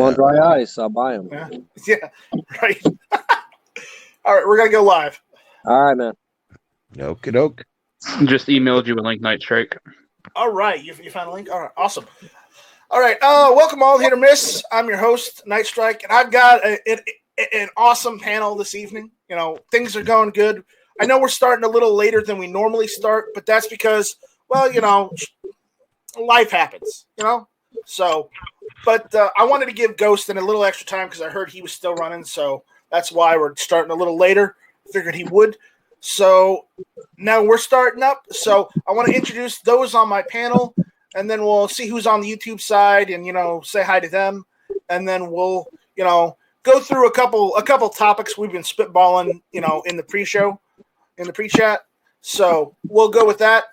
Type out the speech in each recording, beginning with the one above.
on dry ice. I'll buy them. Yeah, right. All right, we're going to go live. All right, man. Okie doke. Just emailed you a link, Night Strike. All right, you found a link? All right, awesome. All right, welcome all, Hit or Miss. I'm your host, Night Strike, and I've got an awesome panel this evening. You know, things are going good. I know we're starting a little later than we normally start, but that's because, well, you know, life happens, you know? So, but I wanted to give Ghostin a little extra time because I heard he was still running, so that's why we're starting a little later. Figured he would. So now we're starting up. So I want to introduce those on my panel, and then we'll see who's on the YouTube side and, you know, say hi to them. And then we'll, you know, go through a couple topics we've been spitballing, you know, in the pre-show, in the pre-chat. So we'll go with that.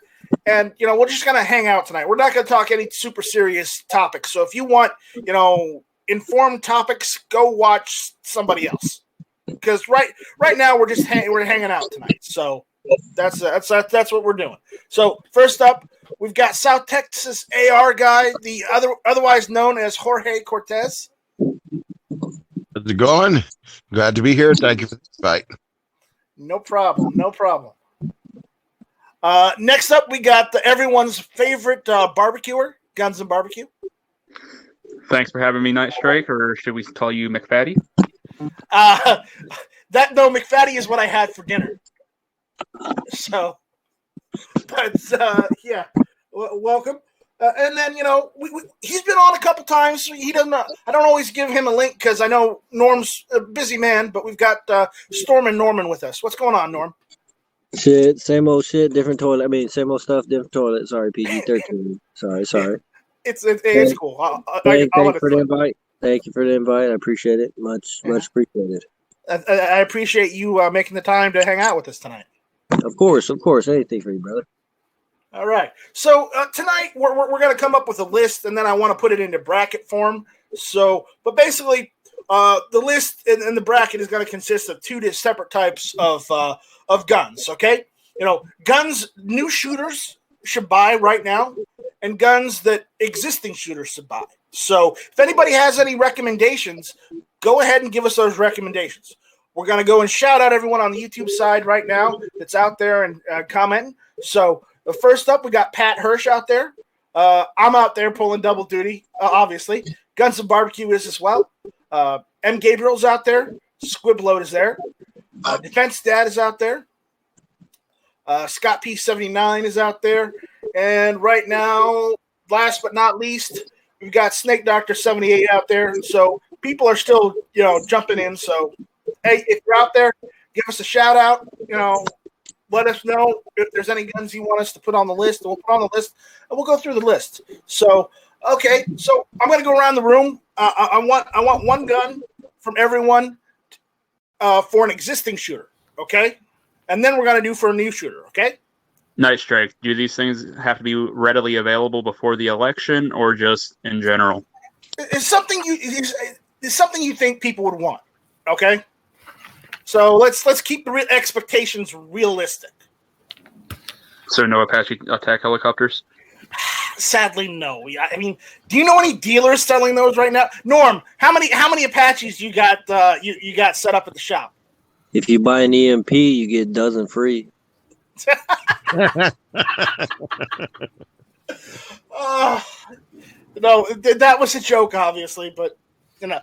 And, you know, we're just going to hang out tonight. We're not going to talk any super serious topics. So if you want, you know, informed topics, go watch somebody else. Because right now we're just we're hanging out tonight. So that's what we're doing. So first up, we've got South Texas AR guy, the otherwise known as Jorge Cortez. How's it going? Glad to be here. Thank you for the invite. No problem. Next up, we got everyone's favorite barbecuer, Guns and Barbecue. Thanks for having me, Night Strike, or should we call you McFaddy? McFaddy is what I had for dinner. So, but yeah, welcome. And then, you know, he's been on a couple times. He doesn't. I don't always give him a link because I know Norm's a busy man. But we've got Storm and Norman with us. What's going on, Norm? Shit, same old shit, different toilet. I mean, same old stuff, different toilet. Sorry, PG-13. Sorry. It's cool. Thank you for the invite. Thank you for the invite. I appreciate it. Much appreciated. I appreciate you making the time to hang out with us tonight. Of course. Anything for you, brother. All right. So tonight we're going to come up with a list, and then I want to put it into bracket form. So, but basically, the list and the bracket is going to consist of two separate types of guns. Okay, you know, guns new shooters should buy right now, and guns that existing shooters should buy. So, if anybody has any recommendations, go ahead and give us those recommendations. We're going to go and shout out everyone on the YouTube side right now that's out there and commenting. So, first up, we got Pat Hirsch out there. I'm out there pulling double duty, obviously. Guns and Barbecue is as well. M. Gabriel's out there. Squibload is there. Defense Dad is out there. Scott P79 is out there. And right now, last but not least, we've got Snake Doctor 78 out there. So people are still, you know, jumping in. So, hey, if you're out there, give us a shout out. You know, let us know if there's any guns you want us to put on the list. We'll put on the list, and we'll go through the list. So, okay. So I'm going to go around the room. I want one gun from everyone for an existing shooter. Okay, and then we're going to do for a new shooter. Okay. Night Strike, do these things have to be readily available before the election or just in general? It's something you think people would want. Okay. So let's keep the expectations realistic. So no Apache attack helicopters? Sadly, no. I mean, do you know any dealers selling those right now? Norm, how many Apaches you got you got set up at the shop? If you buy an EMP, you get a dozen free. No, that was a joke, obviously, but no.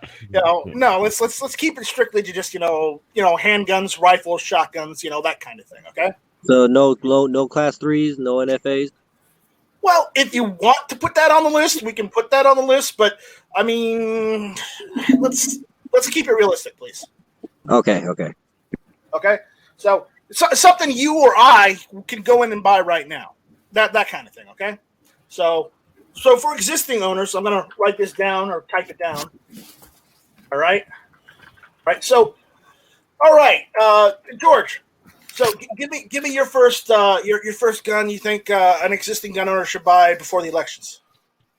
Let's keep it strictly to just handguns, rifles, shotguns, that kind of thing. Okay. So no class 3s, no NFAs. Well, if you want to put that on the list, we can put that on the list. But I mean, let's keep it realistic, please. Okay. So something you or I can go in and buy right now. That kind of thing. Okay. So for existing owners, I'm going to write this down or type it down. All right. So, all right, George. So give me your first your first gun you think an existing gun owner should buy before the elections.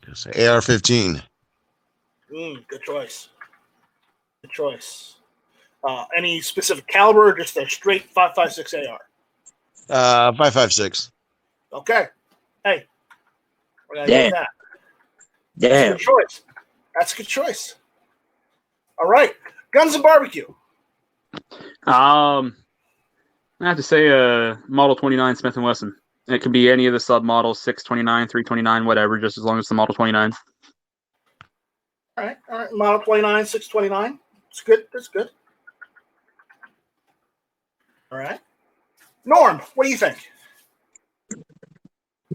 AR-15. Good choice. Any specific caliber or just a straight 5.56 AR? 5.56. Okay. Hey. Damn. That's a good choice. All right. Guns and barbecue. I have to say Model 29 Smith & Wesson. It could be any of the submodels, 629, 329, whatever, just as long as it's the Model 29. All right. Model 29, 629. It's good. That's good. All right. Norm, what do you think?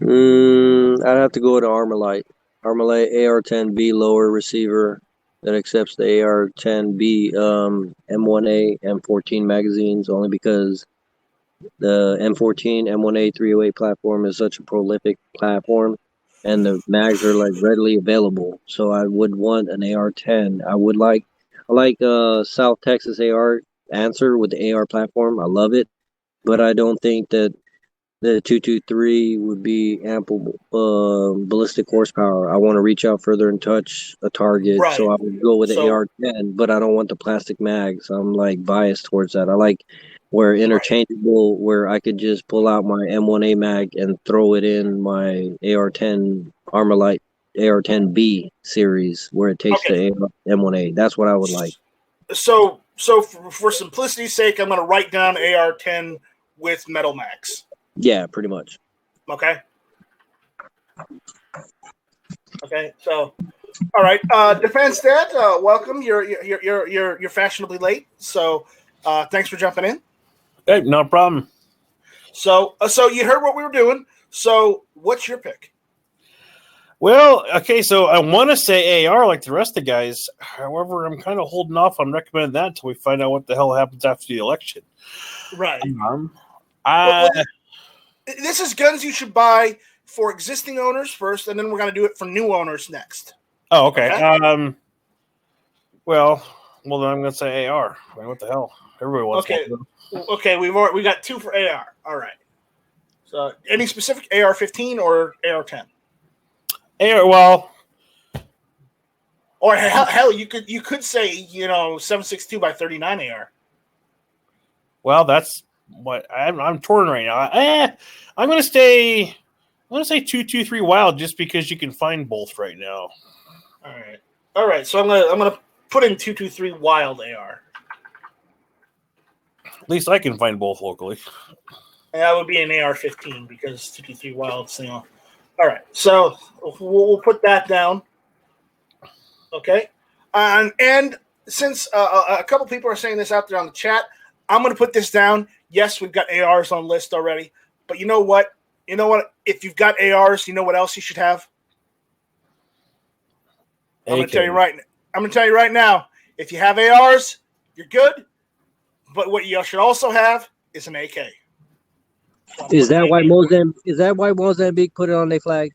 I'd have to go with the Armalite. Armalite AR-10B lower receiver that accepts the AR-10B M1A M14 magazines, only because the M14 M1A 308 platform is such a prolific platform, and the mags are like readily available. So I would want an AR-10. I like South Texas AR Answer with the AR platform. I love it, but I don't think that the 223 would be ample ballistic horsepower. I want to reach out further and touch a target, Right. so I would go with the So- AR-10, but I don't want the plastic mags. I'm like biased towards that. I like where interchangeable, where I could just pull out my M1A mag and throw it in my AR-10 Armalite AR-10B series, where it takes the AR M1A. That's what I would like. So for simplicity's sake, I'm going to write down AR-10 with metal mags. Yeah, pretty much. Okay. Okay. So, all right. Defense Dad, welcome. You're fashionably late. So, thanks for jumping in. Hey, no problem. So you heard what we were doing. So, what's your pick? Well, okay, so I want to say AR like the rest of the guys. However, I'm kind of holding off on recommending that until we find out what the hell happens after the election. Right. I This is guns you should buy for existing owners first, and then we're going to do it for new owners next. Oh, okay. Okay. Well, then I'm going to say AR. I mean, what the hell? Everybody wants Okay. one. Okay, we got 2 for AR. All right. So, any specific AR-15 or AR-10? AR, well, Or hell, you could say 7.62 by 39 AR. well, that's what I'm torn right now. I'm going to say 223 Wild just because you can find both right now. All right. So I'm gonna put in 223 Wild AR. At least I can find both locally. And that would be an AR-15 because 223 Wild's All right. So we'll put that down. Okay. And since a couple people are saying this out there on the chat, I'm gonna put this down. Yes, we've got ARs on the list already, but you know what? If you've got ARs, you know what else you should have? I'm going to tell you right now. If you have ARs, you're good. But what you should also have is an AK. Is that why Mozambique put it on their flag?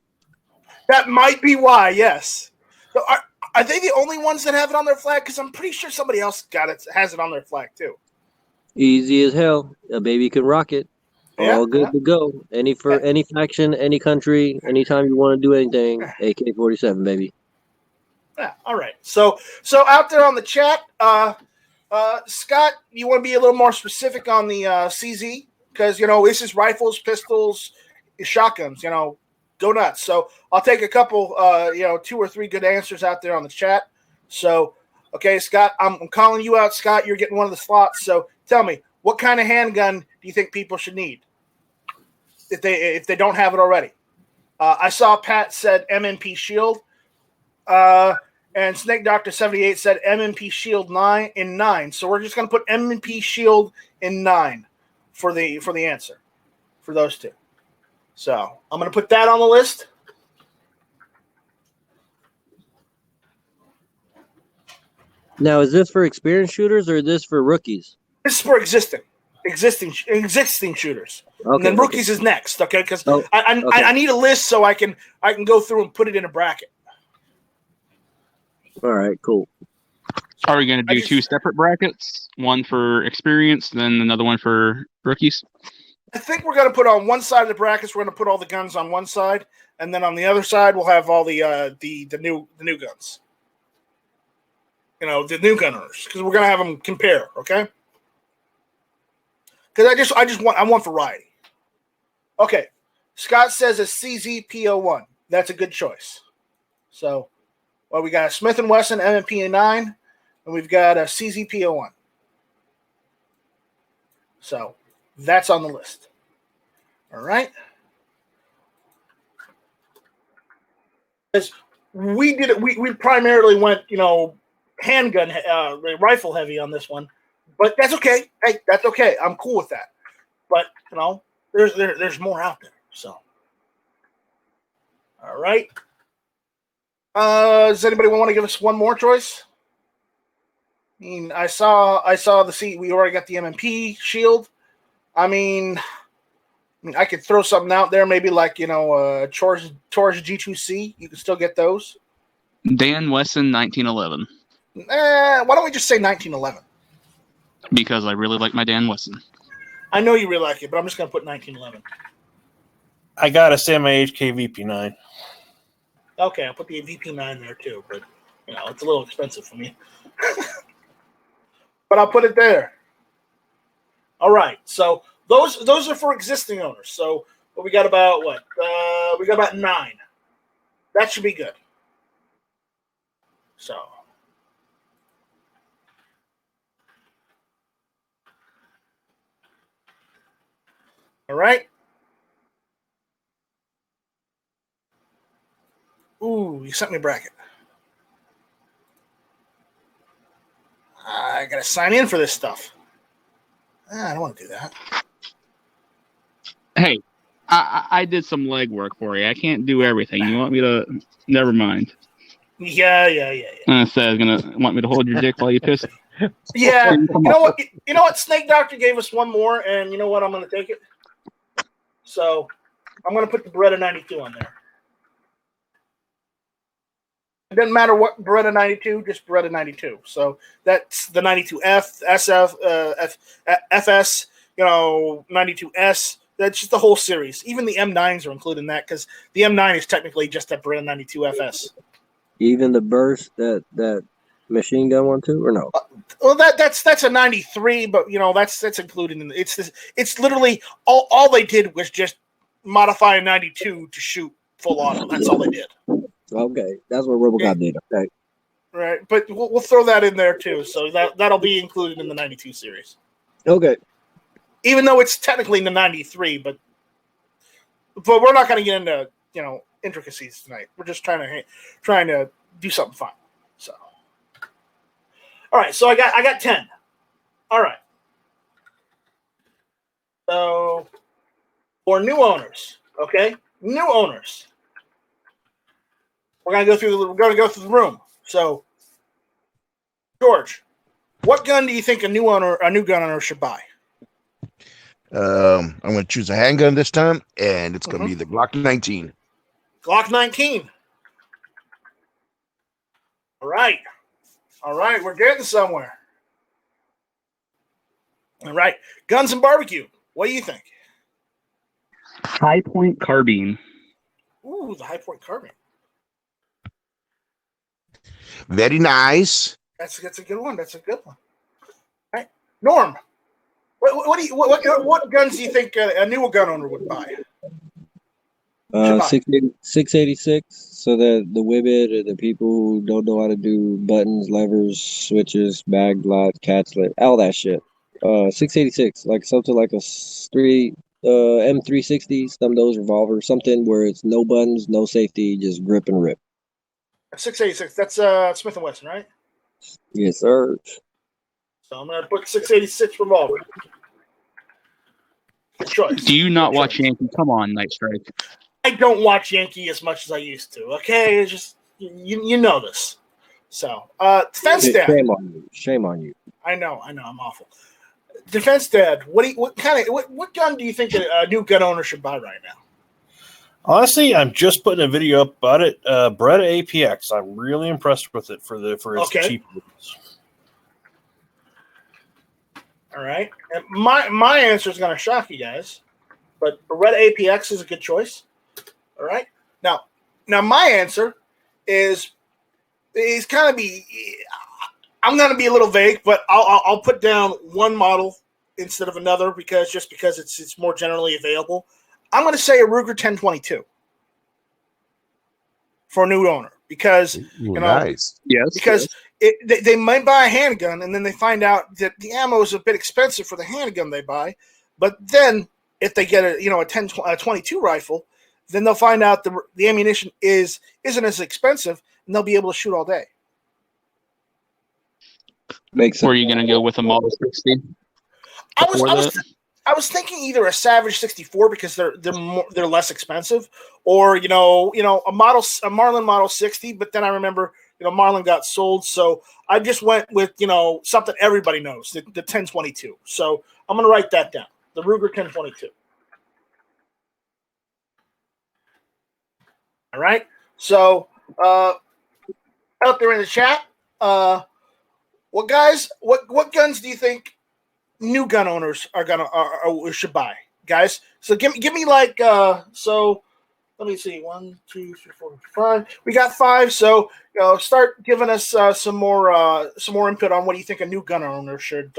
That might be why. Yes. So are they the only ones that have it on their flag? Because I'm pretty sure somebody else has it on their flag too. Easy as hell. A baby can rock it. All good to go. Any faction, any country, anytime you want to do anything, AK-47, baby. Yeah. All right. So out there on the chat, Scott, you want to be a little more specific on the CZ because this is rifles, pistols, shotguns. Go nuts. So I'll take a couple, 2 or 3 good answers out there on the chat. So, okay, Scott, I'm calling you out. Scott, you're getting one of the slots. So tell me, what kind of handgun do you think people should need if they don't have it already? I saw Pat said M&P Shield. And Snake Doctor 78 said M&P Shield 9. So we're just going to put M&P Shield in 9 for the answer for those 2. So I'm going to put that on the list. Now, is this for experienced shooters or is this for rookies? This is for existing shooters. Okay, And then rookies is next, okay? Because okay. I need a list so I can go through and put it in a bracket. All right, cool. Are we going to do 2 separate brackets? One for experience, then another one for rookies? I think we're going to put on one side of the brackets. We're going to put all the guns on one side, and then on the other side we'll have all the new guns. The new gunners, because we're going to have them compare. Okay. Because I want variety. Okay. Scott says a CZP01. That's a good choice. So, well, we got a Smith & Wesson M&P 9. and we've got a CZP-01. So that's on the list. All right. Because we did it, we primarily went, handgun, rifle heavy on this one, but that's okay. Hey, that's okay. I'm cool with that. But there's more out there. So, all right. Does anybody want to give us one more choice? I mean, I saw the seat. We already got the MMP shield. I mean, I could throw something out there, maybe like Taurus G2C. You can still get those. Dan Wesson, 1911. Why don't we just say 1911? Because I really like my Dan Wesson. I know you really like it, but I'm just going to put 1911. I gotta say my HK VP9. Okay, I'll put the VP9 there too, but it's a little expensive for me. But I'll put it there. All right, so those are for existing owners. So we got about what? We got about 9. That should be good. So. All right. Ooh, you sent me a bracket. I gotta sign in for this stuff. I don't want to do that. Hey, I did some legwork for you. I can't do everything. You want me to? Never mind. Yeah. I said, gonna want me to hold your dick while you piss. Yeah. You know what? Snake Doctor gave us one more, and you know what? I'm gonna take it. So I'm gonna put the Beretta 92 on there. It doesn't matter what Beretta 92, just Beretta 92. So that's the 92F, SF, FS, 92S. That's just the whole series. Even the M9s are included in that because the M9 is technically just that Beretta 92 FS. Even the burst, that machine gun one too, or no? Well, that's a 93, but that's included in it's literally all they did was just modify a 92 to shoot full auto. That's all they did. Okay, that's what RoboCop did. Okay, right, but we'll throw that in there too. So that'll be included in the 92 series. Okay, even though it's technically in the 93, but we're not going to get into intricacies tonight. We're just trying to do something fun. So. All right, so I got 10. All right. So for new owners, okay? New owners. We're gonna go through the room. So George, what gun do you think a new gun owner should buy? I'm going to choose a handgun this time, and it's going to be the Glock 19. Glock 19. All right, we're getting somewhere. All right, guns and barbecue. What do you think? High Point Carbine. Ooh, the High Point Carbine. Very nice. That's a good one. That's a good one. All right, Norm. What guns do you think a new gun owner would buy? 686, so that the Whibbit or the people who don't know how to do buttons, levers, switches, mag lock, catchlet, all that shit. 686, like something like a street M360, some of those revolvers, something where it's no buttons, no safety, just grip and rip. 686. That's Smith & Wesson, right? Yes, sir. So I'm gonna put 686 revolver. Good choice. Do you not watch Yankee? Come on, Night Strike. I don't watch Yankee as much as I used to. Okay, it's just you know this. So, Defense Dad. Shame on you. I know, I'm awful. Defense Dad. What gun do you think a new gun owner should buy right now? Honestly, I'm just putting a video up about it. Beretta APX. I'm really impressed with it for its cheap movies. All right, and my answer is going to shock you guys, but Beretta APX is a good choice. All right, now my answer is kind of I'm going to be a little vague, but I'll put down one model instead of another because it's more generally available. I'm going to say a Ruger 1022 for a new owner because nice. Yes, because they might buy a handgun, and then they find out that the ammo is a bit expensive for the handgun they buy. But then, if they get a 22 rifle, then they'll find out the ammunition isn't as expensive, and they'll be able to shoot all day. Makes sense. Or are you going to go with a Model 60? I was thinking either a Savage 64 because they're less expensive, or a Marlin Model 60. But then I remember Marlin got sold, so I just went with something everybody knows, the 1022. So I'm gonna write that down, the Ruger 1022. All right. So out there in the chat, what guns do you think new gun owners should buy, guys? So give me like so. Let me see. 1, 2, 3, 4, 5. We got 5. So start giving us some more input on what do you think a new gun owner should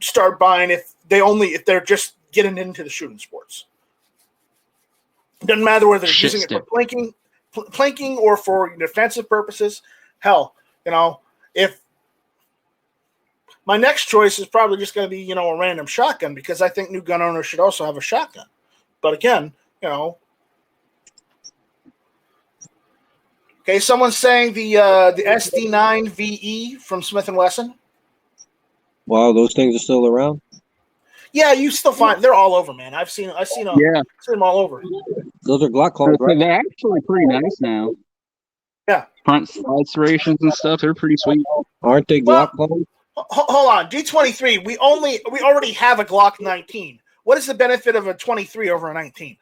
start buying if they're just getting into the shooting sports. Doesn't matter whether they're using it for planking or for defensive purposes. Hell, if my next choice is probably just going to be a random shotgun, because I think new gun owners should also have a shotgun. But again, Okay, someone's saying the SD9 VE from Smith & Wesson. Wow, those things are still around? Yeah, you still find they're all over, man. I've seen them all over. Those are Glock clones, right? They're actually pretty nice now. Yeah. Front slide serrations and stuff, they're pretty sweet. Aren't they Glock clones? Hold on, D23. We already have a Glock 19. What is the benefit of a 23 over a 19?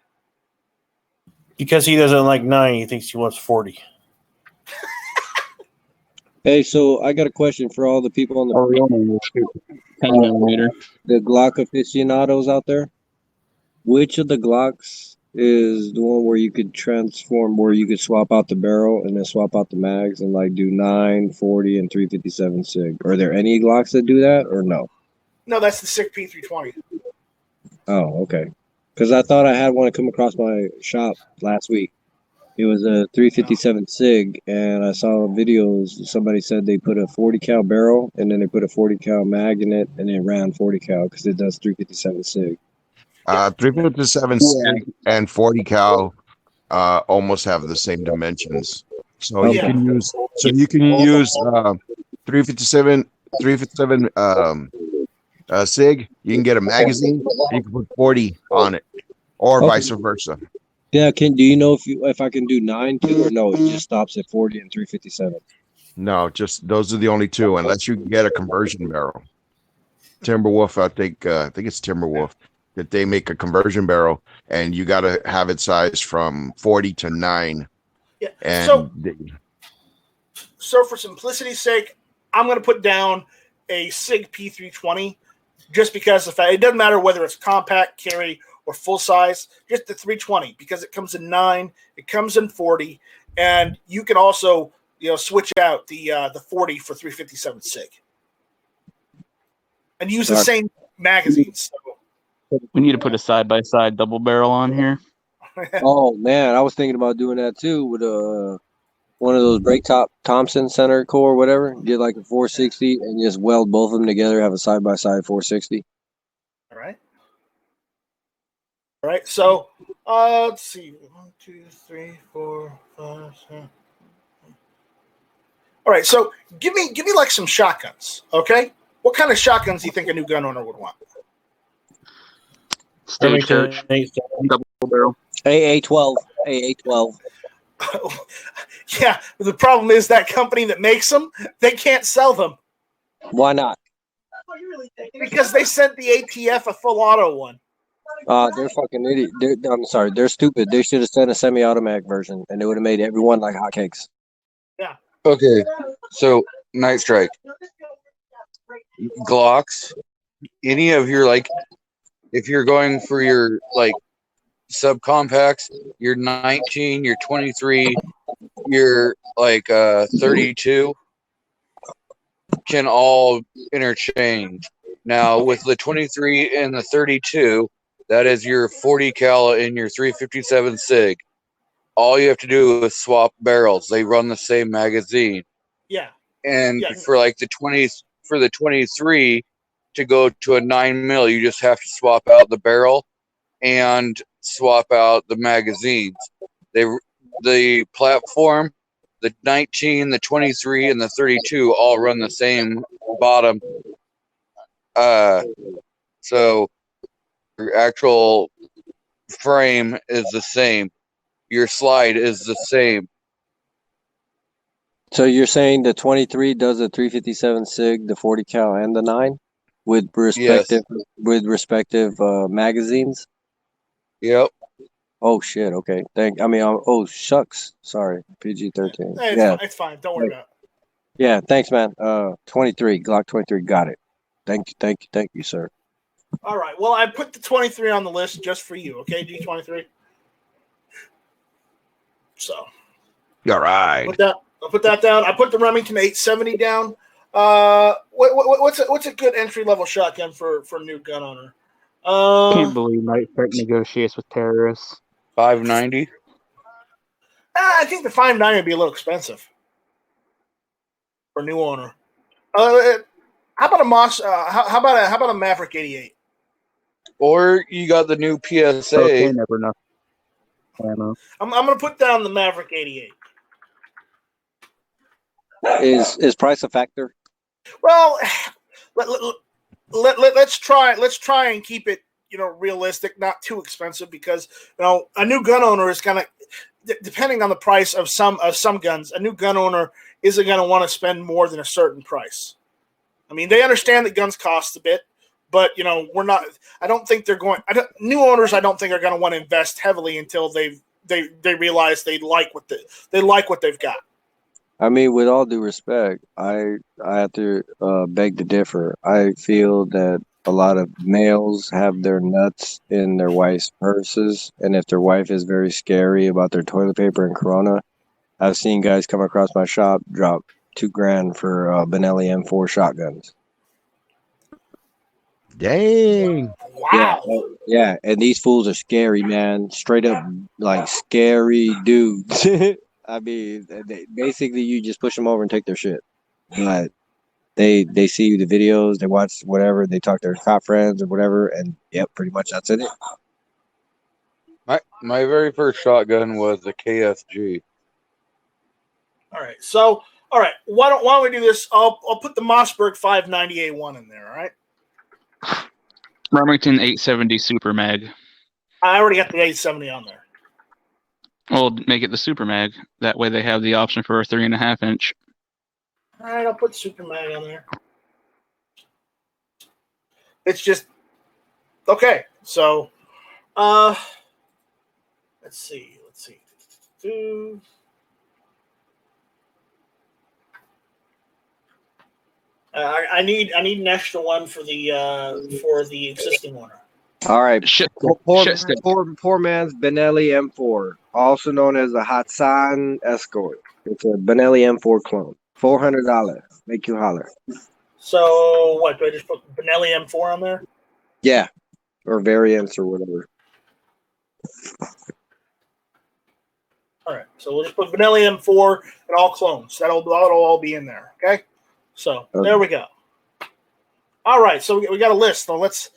Because he doesn't like 9, he thinks he wants 40. Hey, so I got a question for all the people on the 10mm. The Glock aficionados out there. Which of the Glocks is the one where you could transform, where you could swap out the barrel and then swap out the mags and like do 9, 40, and 357 SIG? Are there any Glocks that do that or no? No, that's the SIG P320. Oh, okay. Because I thought I had one come across my shop last week. It was a 357 SIG, and I saw videos. Somebody said they put a 40 cal barrel, and then they put a 40 cal mag in it, and it ran 40 cal because it does 357 SIG. 357 SIG and 40 cal almost have the same dimensions. So you can use 357 SIG. You can get a magazine. And you can put 40 on it, or vice versa. Yeah, do you know if I can do 9 too, or no? It just stops at 40 and 357. No, just those are the only two, unless you can get a conversion barrel. Timberwolf, I think it's Timberwolf that they make a conversion barrel, and you got to have it sized from 40 to 9. Yeah. And so for simplicity's sake, I'm going to put down a SIG P320, just because of the fact it doesn't matter whether it's compact carry or full size, just the 320, because it comes in 9, it comes in 40, and you can also switch out the 40 for 357 SIG, and use the same magazines. So. We need to put a side-by-side double barrel on here. Oh man, I was thinking about doing that too with one of those break top Thompson center core, whatever. Get like a 460 and just weld both of them together. Have a side-by-side 460. All right, so let's see. 1, 2, 3, 4, 5, 6. All right, so give me like some shotguns, okay? What kind of shotguns do you think a new gun owner would want? Stagecoach, double barrel. AA12. AA12. Yeah, the problem is that company that makes them, they can't sell them. Why not? Because they sent the ATF a full auto one. They're fucking idiot. I'm sorry, they're stupid. They should have sent a semi-automatic version, and it would have made everyone like hotcakes. Yeah. Okay, so Night Strike, Glocks, any of your if you're going for your subcompacts, your 19, your 23, your 32 can all interchange. Now with the 23 and the 32, that is your 40 cal and your 357 SIG. All you have to do is swap barrels. They run the same magazine. Yeah. And Yeah. for like the 23 to go to a 9mm, you just have to swap out the barrel and swap out the magazines. The platform, the 19, the 23, and the 32 all run the same bottom. So your actual frame is the same. Your slide is the same. So you're saying the 23 does the 357 SIG, the 40 cal, and the 9 with respective magazines? Yep. Oh shit. Okay. Oh shucks. Sorry. PG-13. Hey, Yeah. it's fine. Don't worry about it. Yeah. Thanks, man. 23 Glock 23. Got it. Thank you, sir. All right. Well, I put the 23 on the list just for you. Okay, G23. So. All right. I'll put that down. I put the Remington 870 down. What's a good entry level shotgun for a new gun owner? Can't believe Night Threat negotiates with terrorists. 590. I think the 5.9 would be a little expensive for a new owner. How about a Moss? How about a Maverick 88? Or you got the new PSA. Okay, never enough ammo. I'm gonna put down the Maverick 88. Is price a factor? Well, let's try and keep it realistic, not too expensive, because a new gun owner is gonna, depending on the price of some guns, a new gun owner isn't gonna want to spend more than a certain price. I mean, they understand that guns cost a bit, but we're not. I don't think they're going. New owners, I don't think are going to want to invest heavily until they realize they like what they've got. I mean, with all due respect, I have to beg to differ. I feel that a lot of males have their nuts in their wife's purses, and if their wife is very scary about their toilet paper and Corona, I've seen guys come across my shop drop $2,000 for Benelli M4 shotguns. Dang. Wow. Yeah, and these fools are scary, man. Straight up, like scary dudes. I mean, basically, you just push them over and take their shit. But they see the videos, they watch whatever, they talk to their cop friends or whatever, and yep, pretty much that's it. My very first shotgun was the KSG. All right. So, all right. Why don't we do this? I'll put the Mossberg 590A1 in there. All right. Remington 870 Super Mag. I already got the 870 on there. Well, make it the Super Mag. That way they have the option for a 3.5 inch. All right, I'll put Super Mag on there. It's just okay. So, let's see. I need an extra one for the existing one. All right. Shit. Poor man's Benelli M4, also known as the Hatsan Escort. It's a Benelli M4 clone. $400. Make you holler. So what? Do I just put Benelli M4 on there? Yeah, or variants or whatever. All right. So we'll just put Benelli M4 and all clones. That'll all be in there. Okay. So there we go. All right. So we got a list. So let's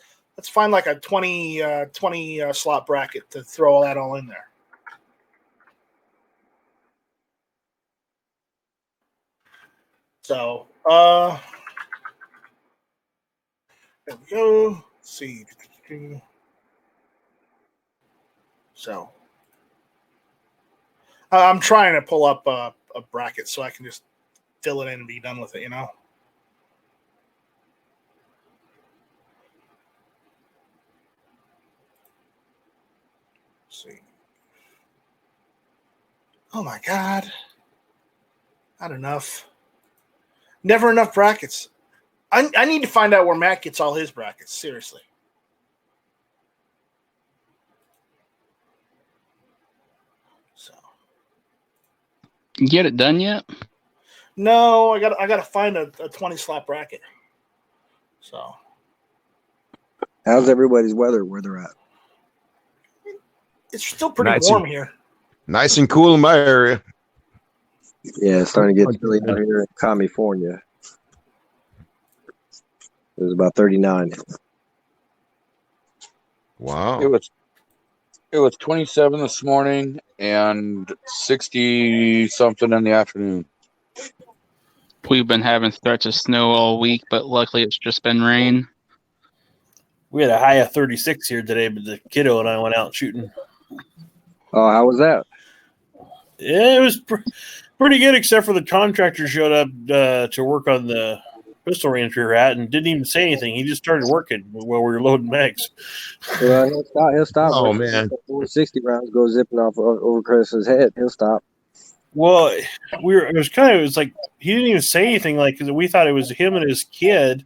find like a 20 slot bracket to throw that all in there. So there we go. Let's see. So I'm trying to pull up a bracket so I can just fill it in and be done with it, Let's see. Oh my God. Not enough. Never enough brackets. I need to find out where Matt gets all his brackets. Seriously. So. You get it done yet? No, I got to find a 20 slot bracket. So. How's everybody's weather where they're at? It's still pretty warm here. Nice and cool in my area. Yeah, it's starting to get chilly out here in California. It was about 39. Wow. It was 27 this morning and 60 something in the afternoon. We've been having threats of snow all week, but luckily it's just been rain. We had a high of 36 here today, but the kiddo and I went out shooting. Oh, how was that? Yeah, it was pretty good, except for the contractor showed up to work on the pistol range we were at and didn't even say anything. He just started working while we were loading mags. Well, he'll stop. Oh, Once man. 460 rounds go zipping off over Chris's head. He'll stop. Well, it was like he didn't even say anything, like, because we thought it was him and his kid,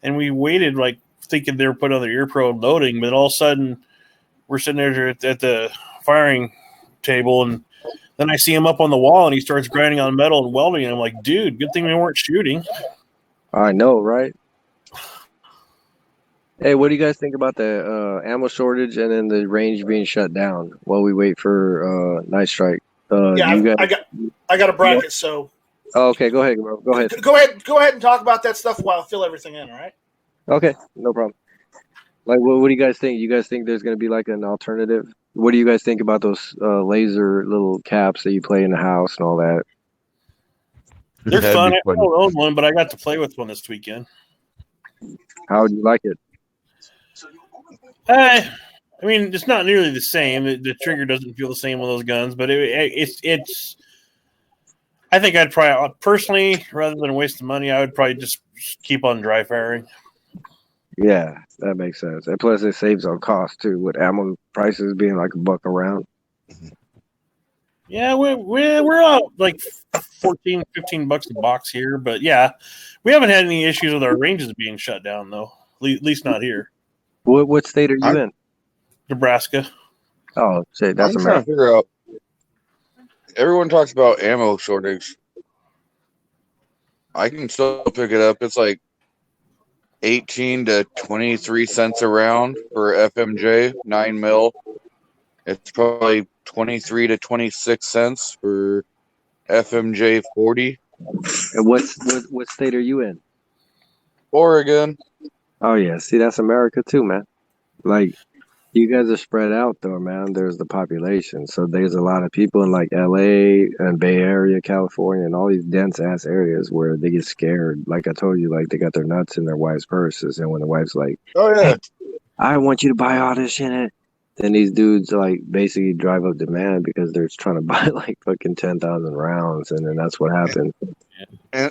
and we waited, like, thinking they were putting on their ear pro and loading, but all of a sudden we're sitting there at the firing table, and then I see him up on the wall and he starts grinding on metal and welding, and I'm like, dude, good thing we weren't shooting. I know, right? Hey, what do you guys think about the ammo shortage and then the range being shut down while we wait for Night Strike? Yeah, you guys... I got a bracket, so Oh, okay, go ahead, bro. Go ahead. Go ahead and talk about that stuff while I fill everything in, all right? Okay, no problem. Like, what do you guys think? You guys think there's going to be like an alternative? What do you guys think about those laser little caps that you play in the house and all that? They're That'd fun. be I funny. don't own one, but I got to play with one this weekend. How would you like it? I mean, it's not nearly the same. The trigger doesn't feel the same on those guns, but it's. I think I'd probably personally, rather than waste the money, I would probably just keep on dry firing. Yeah, that makes sense. And plus, it saves on cost too, with ammo prices being like $1 a round. Yeah, we're out like 14, 15 bucks a box here, but yeah, we haven't had any issues with our ranges being shut down though. At least not here. What state are you in? Nebraska. Oh, shit, that's I'm trying to America. figure out. Everyone talks about ammo shortage. I can still pick it up. It's like 18 to 23 cents a round for FMJ 9 mil. It's probably 23 to 26 cents for FMJ 40. And what state are you in? Oregon. Oh yeah, see, that's America too, man. Like, you guys are spread out though, man. There's the population, so there's a lot of people in like LA and Bay Area, California, and all these dense ass areas where they get scared. Like I told you, like they got their nuts in their wife's purses, and when the wife's like, Oh yeah. I want you to buy all this shit, then these dudes like basically drive up demand because they're trying to buy like fucking 10,000 rounds, and then that's what happens.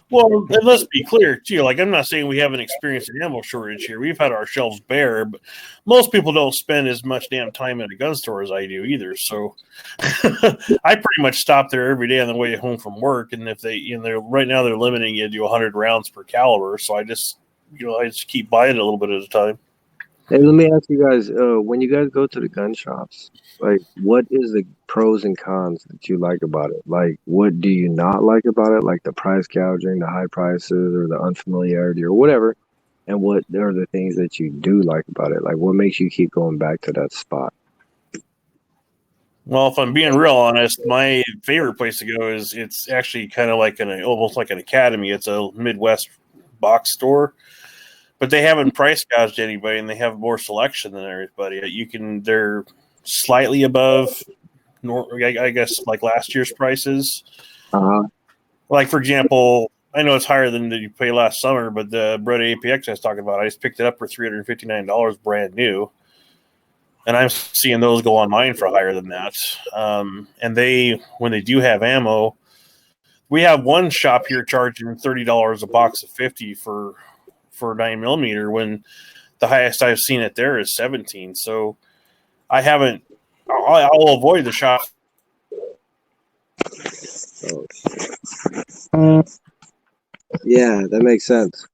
Well, and let's be clear too. Like, I'm not saying we haven't experienced an ammo shortage here. We've had our shelves bare, but most people don't spend as much damn time at a gun store as I do either. So I pretty much stop there every day on the way home from work. And if they're right now they're limiting you to 100 rounds per caliber. So I just keep buying it a little bit at a time. Hey, let me ask you guys, when you guys go to the gun shops, like, what is the pros and cons that you like about it? Like, what do you not like about it? Like the price gouging, the high prices, or the unfamiliarity, or whatever. And what are the things that you do like about it? Like, what makes you keep going back to that spot? Well, if I'm being real honest, my favorite place to go it's actually kind of like almost like an academy. It's a Midwest box store. But they haven't price gouged anybody, and they have more selection than everybody. They're slightly above, I guess, like last year's prices. Like, for example, I know it's higher than you pay last summer, but the Beretta APX I was talking about, I just picked it up for $359 brand new. And I'm seeing those go online for higher than that. And when they do have ammo, we have one shop here charging $30 a box of 50 for 9mm, when the highest I've seen it there is 17. So I'll avoid the shop. Yeah, that makes sense.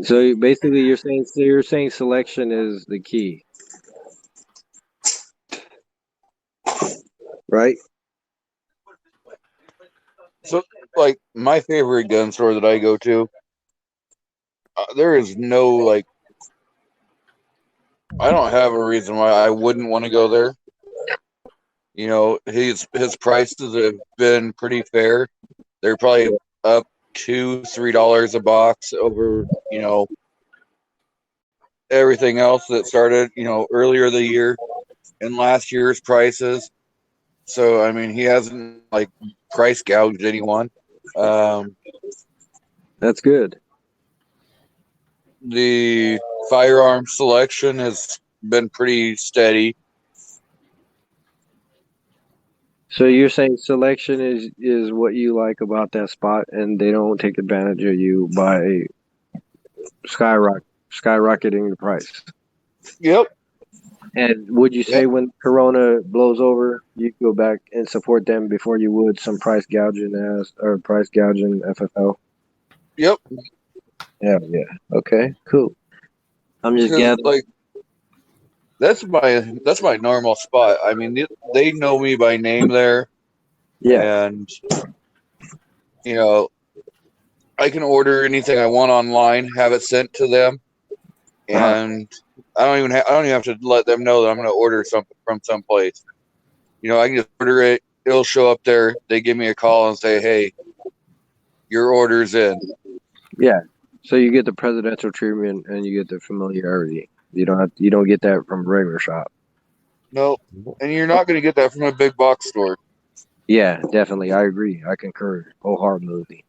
So basically, you're saying selection is the key, right? So, like, my favorite gun store that I go to, there is no, like, I don't have a reason why I wouldn't want to go there. You know, his prices have been pretty fair. They're probably up $2-3 a box over, you know, everything else that started, you know, earlier the year and last year's prices. So I mean, he hasn't like price gouged anyone. That's good. The firearm selection has been pretty steady. So you're saying selection is what you like about that spot, and they don't take advantage of you by skyrocketing the price. Yep. And would you say when Corona blows over, you go back and support them before you would some price gouging FFL? Yep. Yeah. Okay, cool. I'm just gathering. Like that's my normal spot. I mean, they know me by name there. Yeah. And you know, I can order anything I want online, have it sent to them, and I don't even have to let them know that I'm going to order something from someplace. You know, I can just order it. It'll show up there. They give me a call and say, "Hey, your order's in." Yeah. So you get the presidential treatment and you get the familiarity. You don't get that from a regular shop. No, and you're not going to get that from a big box store. Yeah, definitely. I agree. I concur wholeheartedly.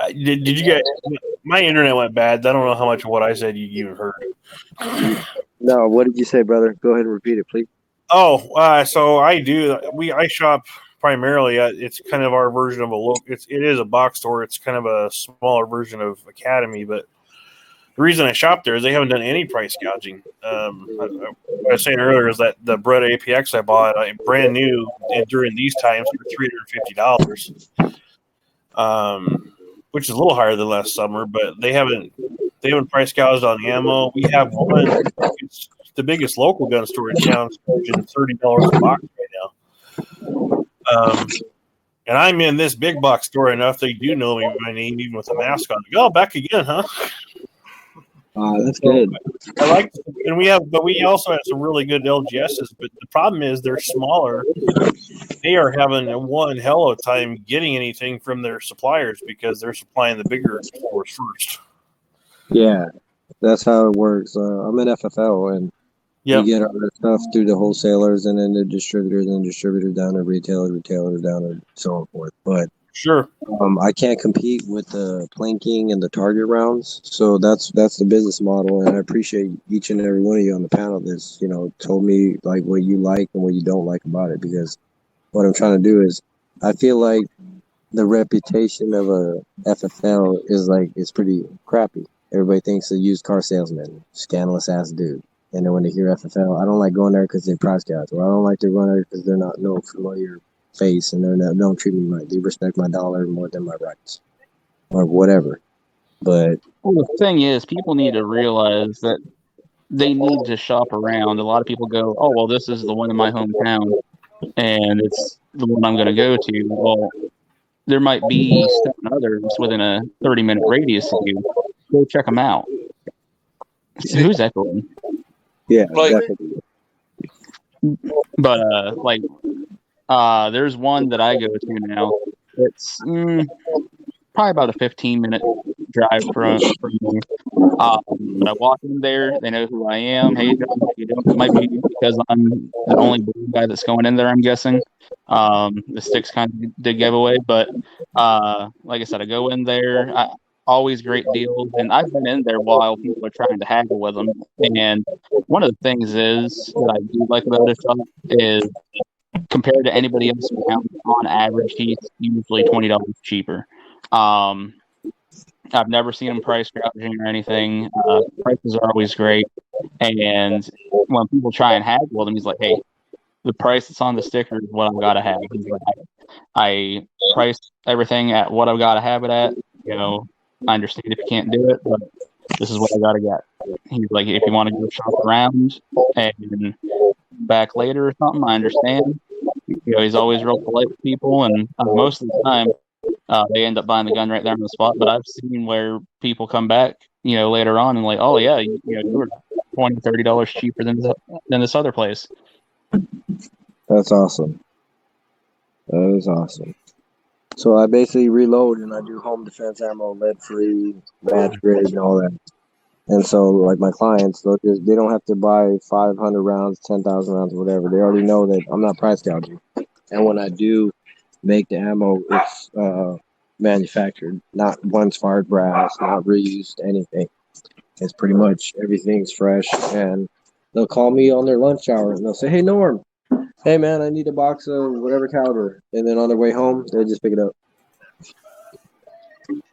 Did you get my internet went bad? I don't know how much of what I said you even heard. No, what did you say, brother? Go ahead and repeat it, please. Oh, so I shop primarily. It's kind of our version of it is a box store. It's kind of a smaller version of Academy, but the reason I shop there is they haven't done any price gouging. What I was saying earlier is that the Brett APX I bought brand new during these times for $350. Which is a little higher than last summer, but they haven't price gouged on ammo. We have one. It's the biggest local gun store in town, charging $30 a box right now. And I'm in this big box store enough they do know me by my name, even with a mask on. Oh, back again, huh? That's good. I like, and we also have some really good LGSs, but the problem is they're smaller. They are having one hell of a time getting anything from their suppliers because they're supplying the bigger stores first. Yeah, that's how it works. I'm an FFL, and we get our stuff through the wholesalers and then the distributors, and distributors down to retailers down, and so on forth. But sure, I can't compete with the planking and the target rounds. So that's the business model, and I appreciate each and every one of you on the panel that's told me like what you like and what you don't like about it, because what I'm trying to do is I feel like the reputation of a FFL is pretty crappy. Everybody thinks a used car salesman, scandalous ass dude. And then when they hear FFL, I don't like going there because they price gouge, or I don't like to go there because they're not no familiar face and don't treat me right. They respect my dollar more than my rights, or whatever. But the thing is, people need to realize that they need to shop around. A lot of people go, "Oh, well, this is the one in my hometown, and it's the one I'm going to go to." Well, there might be 7 others within a 30-minute radius of you. Go check them out. So who's echoing? Yeah, definitely. But there's one that I go to now. It's probably about a 15-minute drive from me. But I walk in there, they know who I am. Hey, John, how you doing? It might be because I'm the only guy that's going in there, I'm guessing. The sticks kind of did giveaway, but like I said, I go in there. Always great deals, and I've been in there while people are trying to haggle with them. And one of the things is that I do like about it is compared to anybody else around, on average, he's usually $20 cheaper. I've never seen him price gouging or anything. Prices are always great. And when people try and haggle with him, he's like, "Hey, the price that's on the sticker is what I've got to have." He's like, I price everything at what I've got to have it at. I understand if you can't do it, but this is what I got to get. He's like, if you want to go shop around and back later or something, I understand. He's always real polite with people, and most of the time, they end up buying the gun right there on the spot. But I've seen where people come back, later on and like, "Oh yeah, you were $20, $30 cheaper than this other place." That's awesome. That is awesome. So I basically reload and I do home defense ammo, lead free, match grade, and all that. And so, like my clients, they don't have to buy 500 rounds, 10,000 rounds, whatever. They already know that I'm not price gouging. And when I do make the ammo, it's manufactured, not once fired brass, not reused, anything. It's pretty much everything's fresh. And they'll call me on their lunch hour and they'll say, "Hey Norm, hey man, I need a box of whatever caliber." And then on their way home, they just pick it up.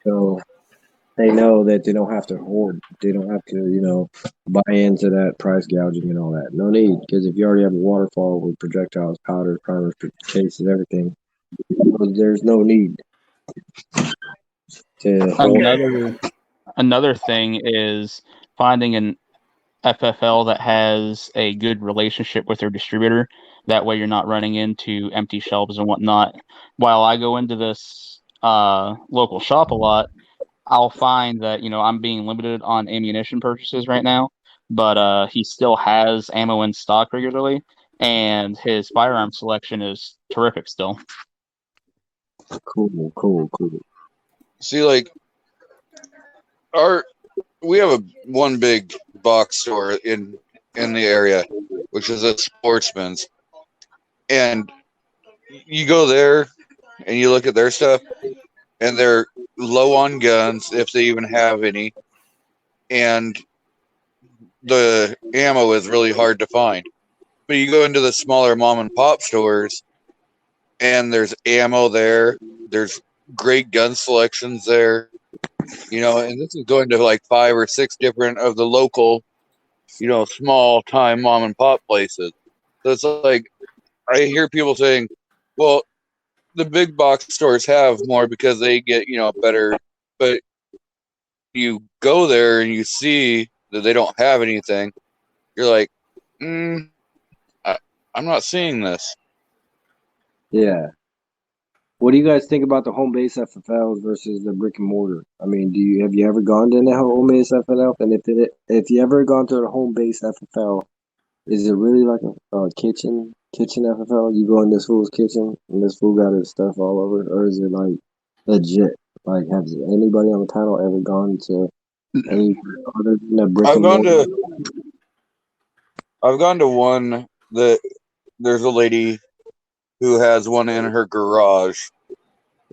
So they know that they don't have to hoard. They don't have to, buy into that price gouging and all that. No need, because if you already have a waterfall with projectiles, powder, primers, cases, everything, there's no need to hold. Another thing is finding an FFL that has a good relationship with their distributor. That way, you're not running into empty shelves and whatnot. While I go into this local shop a lot, I'll find that I'm being limited on ammunition purchases right now, but he still has ammo in stock regularly, and his firearm selection is terrific still. Cool. See, like we have one big box store in the area, which is a Sportsman's, and you go there and you look at their stuff, and they're low on guns if they even have any, and the ammo is really hard to find. But you go into the smaller mom and pop stores, and there's ammo there. There's great gun selections there, and this is going to like 5 or 6 different of the local, small time mom and pop places. So it's like, I hear people saying, well, the big box stores have more because they get, better, but you go there and you see that they don't have anything. You're like, I'm not seeing this. Yeah. What do you guys think about the home base FFLs versus the brick and mortar? I mean, have you ever gone to the home base FFL? And if you ever gone to the home base FFL, is it really like a kitchen FFL? You go in this fool's kitchen and this fool got his stuff all over, or is it like legit? Like, has anybody on the panel ever gone to any other than a brick and mortar? I've gone to one that there's a lady who has one in her garage.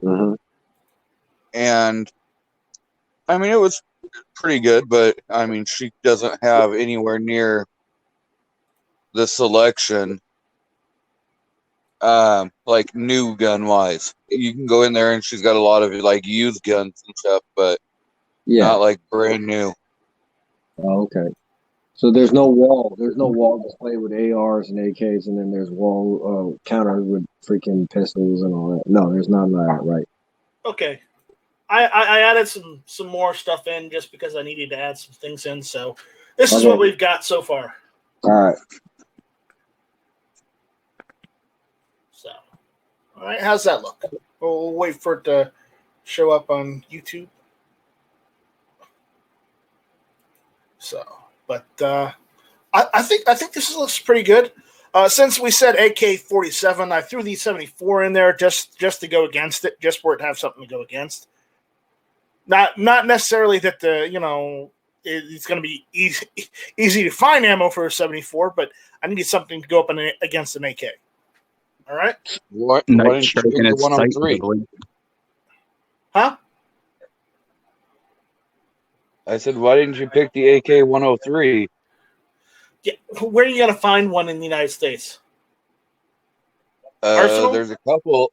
Mm-hmm. And I mean, it was pretty good, but I mean, she doesn't have anywhere near the selection, like new gun wise. You can go in there and she's got a lot of like used guns and stuff, but not like brand new. Oh, okay. So there's no wall display with ARs and AKs, and then there's wall counters with freaking pistols and all that. No, there's none of that, right? Okay. I added some more stuff in just because I needed to add some things in. So this is what we've got so far. All right. So, all right, how's that look? We'll wait for it to show up on YouTube. So, but I think this looks pretty good. Since we said AK-47, I threw the 74 in there just to go against it, just for it to have something to go against. Not necessarily that it's going to be easy to find ammo for a 74, but I needed something to go up against an AK. All right. Why didn't you pick the 103? Huh? I said, why didn't you pick the AK-103? Yeah, where are you going to find one in the United States? There's a couple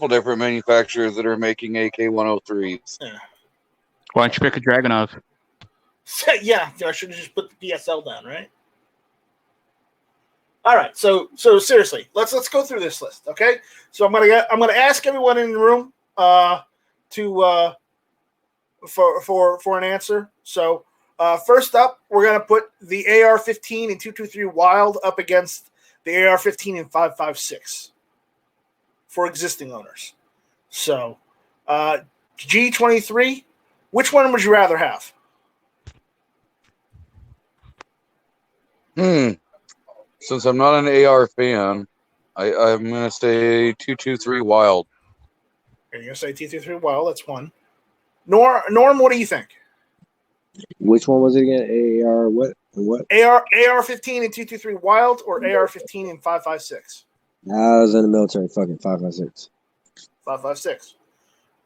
different manufacturers that are making AK-103s. Yeah. Why don't you pick a Dragunov? Yeah, I should have just put the PSL down, right? All right, so seriously, let's go through this list, okay? So I'm gonna ask everyone in the room for an answer. So first up, we're gonna put the AR-15 and 223 Wild up against the AR-15 and 5.56 for existing owners. So G23, which one would you rather have? Since I'm not an AR fan, I'm gonna say 223 Wild. You're gonna say 223 Wild. That's one. Norm, what do you think? Which one was it again? AR what? What? AR-15 and 223 Wild or AR-15 and 5.56? I was in the military. Fucking 5.56. 5.56.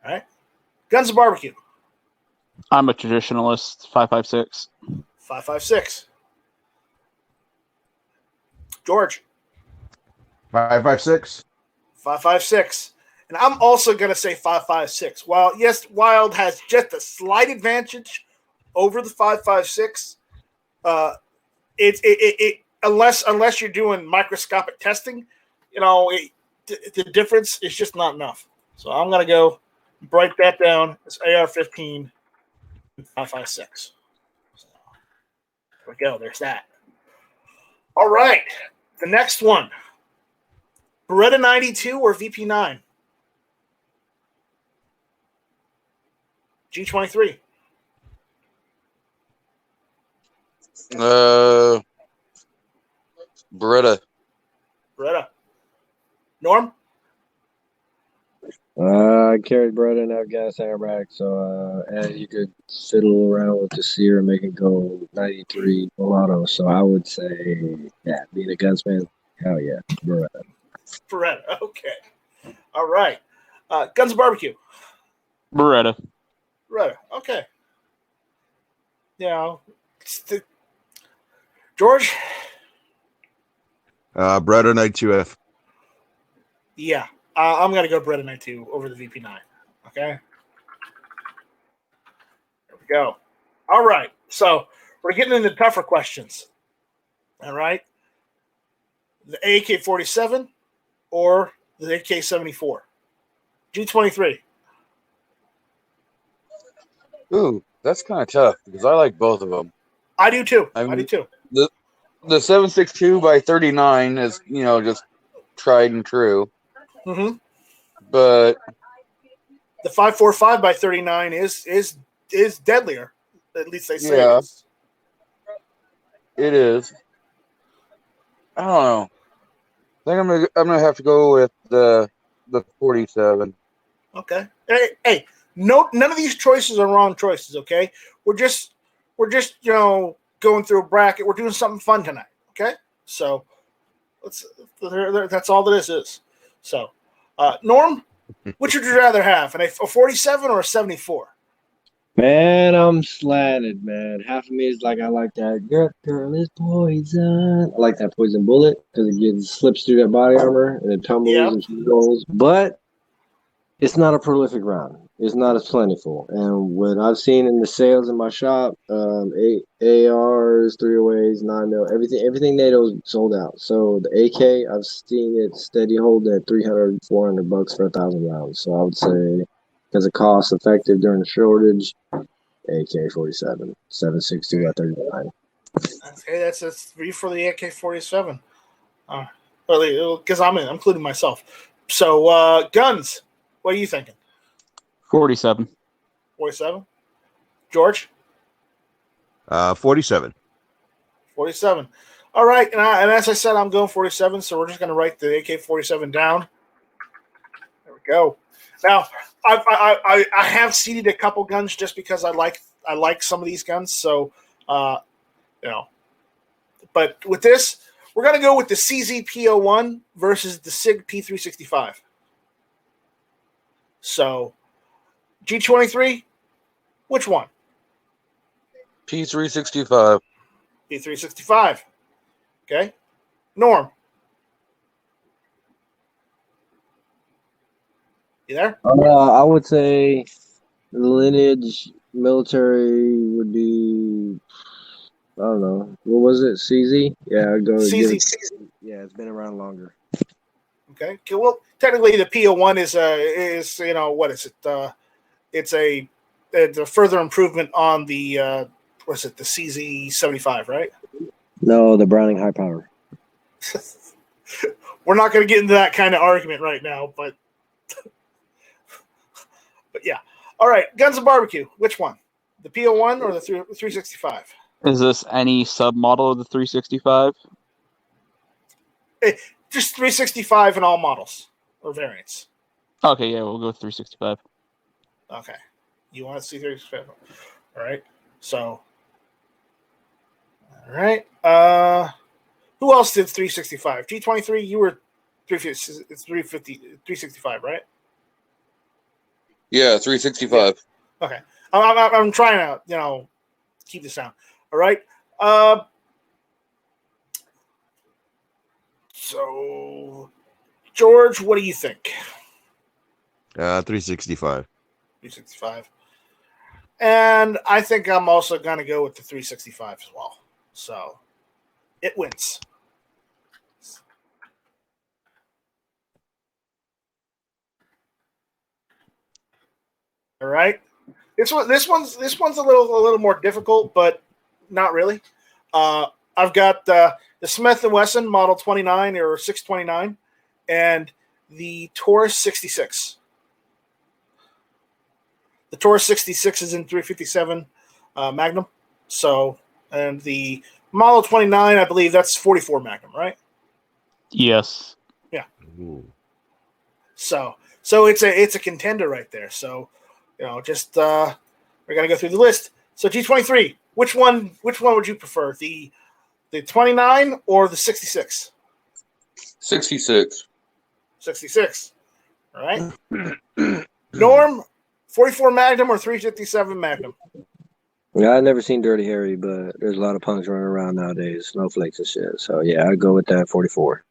All right. Guns and Barbecue. I'm a traditionalist. 5.56. 5.56. George. 5.56. 5.56. And I'm also going to say 5.56. While, yes, Wild has just a slight advantage over the 5.56, unless you're doing microscopic testing, the difference is just not enough. So I'm going to go break that down. It's AR-15 and 5.56. So there we go. There's that. All right. The next one. Beretta 92 or VP9? G23. Beretta. Norm? I carried Beretta and Afghanistan airback, so and you could fiddle around with the sear and make it go 93 full auto. So I would say, yeah, being a gunsman, hell yeah, Beretta. Beretta. Okay. All right. Guns and Barbecue. Beretta. Okay. George? Beretta 92F. Yeah. I'm going to go Beretta 92 over the VP9. Okay. There we go. All right. So we're getting into tougher questions. All right. The AK-47 or the AK-74? G23. Ooh, that's kind of tough because I like both of them. I do too. The 7.62 by 39 is just tried and true. Mm-hmm. But the 5.45 by 39 is deadlier. At least they say it is. It is. I don't know. I think I'm gonna have to go with the 47. Okay. Hey, no, none of these choices are wrong choices. Okay, we're just going through a bracket. We're doing something fun tonight. Okay, so that's all that is. So, Norm, which would you rather have, a 47 or a 74? Man, I'm slanted, man. Half of me is like, I like that. Girl is poison. I like that poison bullet because it slips through that body armor and it tumbles and she rolls. But it's not a prolific round. It's not as plentiful. And what I've seen in the sales in my shop, ARs, 308s, 9mm, everything NATO's sold out. So the AK, I've seen it steady hold at $300, $400 for 1,000 rounds. So I would say, because it costs effective during the shortage, AK-47, 7.62 at 39. Okay, that's three for the AK-47. Because I'm including myself. So guns, what are you thinking? 47. 47. George? 47. 47. All right, and as I said, I'm going 47, so we're just going to write the AK-47 down. There we go. Now, I have seeded a couple guns just because I like some of these guns. So, but with this, we're going to go with the CZ-P01 versus the SIG P365. So, G23, which one? P365. P365. Okay. Norm. You there? I would say the lineage military would be, I don't know. What was it? CZ? Yeah, I'd go to CZ. Yeah, it's been around longer. Okay. Well, technically, the P01 is what is it? It's a further improvement on the what's it? The CZ-75, right? No, the Browning high power. We're not going to get into that kind of argument right now, but yeah. All right, Guns and Barbecue. Which one? The P01 or the 365? Is this any sub model of the 365? Just 365 in all models or variants. Okay, yeah, we'll go with 365. Okay. You want to see 365? All right. So, all right. Who else did 365? G23, you were 365, right? Yeah, 365. Okay. I'm trying to, keep this down. All right. So, George, what do you think? 365. 365. And I think I'm also going to go with the 365 as well. So, it wins. All right. This one's a little more difficult, but not really. I've got the Smith & Wesson Model 29 or 629 and the Taurus 66. The Taurus 66 is in 357 Magnum. So, and the Model 29, I believe that's 44 Magnum, right? Yes. Yeah. Ooh. So it's a contender right there. So, just we're gonna go through the list. So G23, which one would you prefer? The 29 or the 66? 66. 66. All right. Norm, 44 Magnum or 357 Magnum? Yeah, I've never seen Dirty Harry, but there's a lot of punks running around nowadays, snowflakes and shit. So yeah, I'd go with that 44.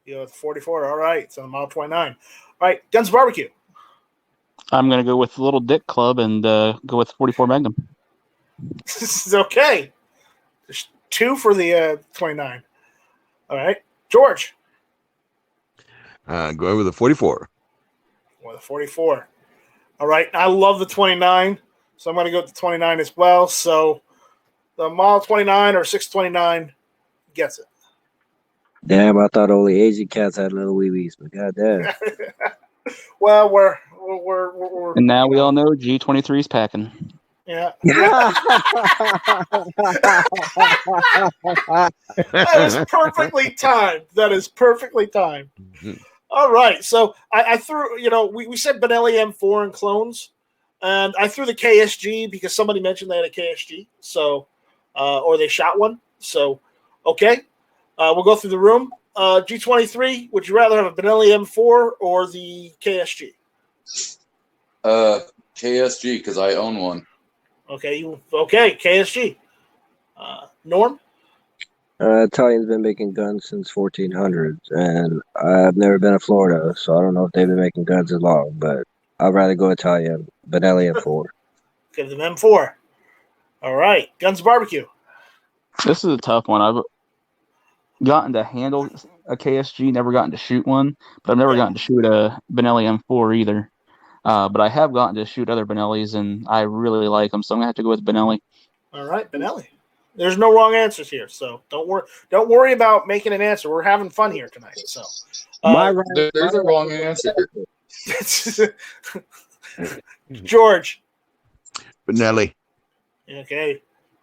You know, 44. All right. So Model 29. All right. Guns Barbecue. I'm going to go with the Little Dick Club and go with 44 Magnum. This is okay. There's 2 for the 29. All right. George. Going with the 44. Well, the 44. All right. I love the 29, so I'm going to go with the 29 as well. So the Model 29 or 629 gets it. Damn, I thought only Asian cats had little wee wees, but goddamn. Well, we're And now we all know G23 is packing. yeah. That is perfectly timed. That is perfectly timed. All right. So I threw, we said Benelli M4 and clones, and I threw the KSG because somebody mentioned they had a KSG. So, or they shot one. So, okay. We'll go through the room. G23, would you rather have a Benelli M4 or the KSG? KSG, because I own one. Okay. KSG. Norm? Italians been making guns since 1400s, and I've never been to Florida, so I don't know if they've been making guns as long, but I'd rather go Italian, Benelli M4. Give them M4. All right. Guns Barbecue. This is a tough one. I've gotten to handle a KSG, never gotten to shoot one, but I've never gotten to shoot a Benelli M4 either. But I have gotten to shoot other Benellis, and I really like them, so I'm going to have to go with Benelli. All right, Benelli. There's no wrong answers here, so don't worry about making an answer. We're having fun here tonight. So there's a wrong answer. George. Benelli. Okay,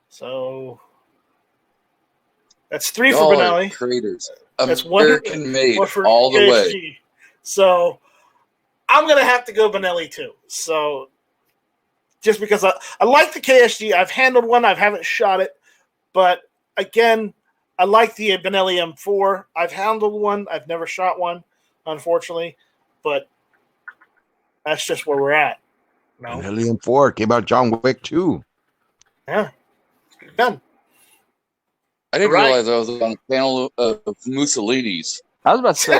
so that's 3 for Benelli. Creators. That's American made one for all the KSG. way. So I'm gonna have to go Benelli too. So just because I like the KSG, I've handled one, I haven't shot it, but again, I like the Benelli M4. I've handled one, I've never shot one, unfortunately, but that's just where we're at. No? Benelli M4 came out John Wick 2. Yeah, done. I didn't realize I was on a panel of Mussolini's. I was about to say,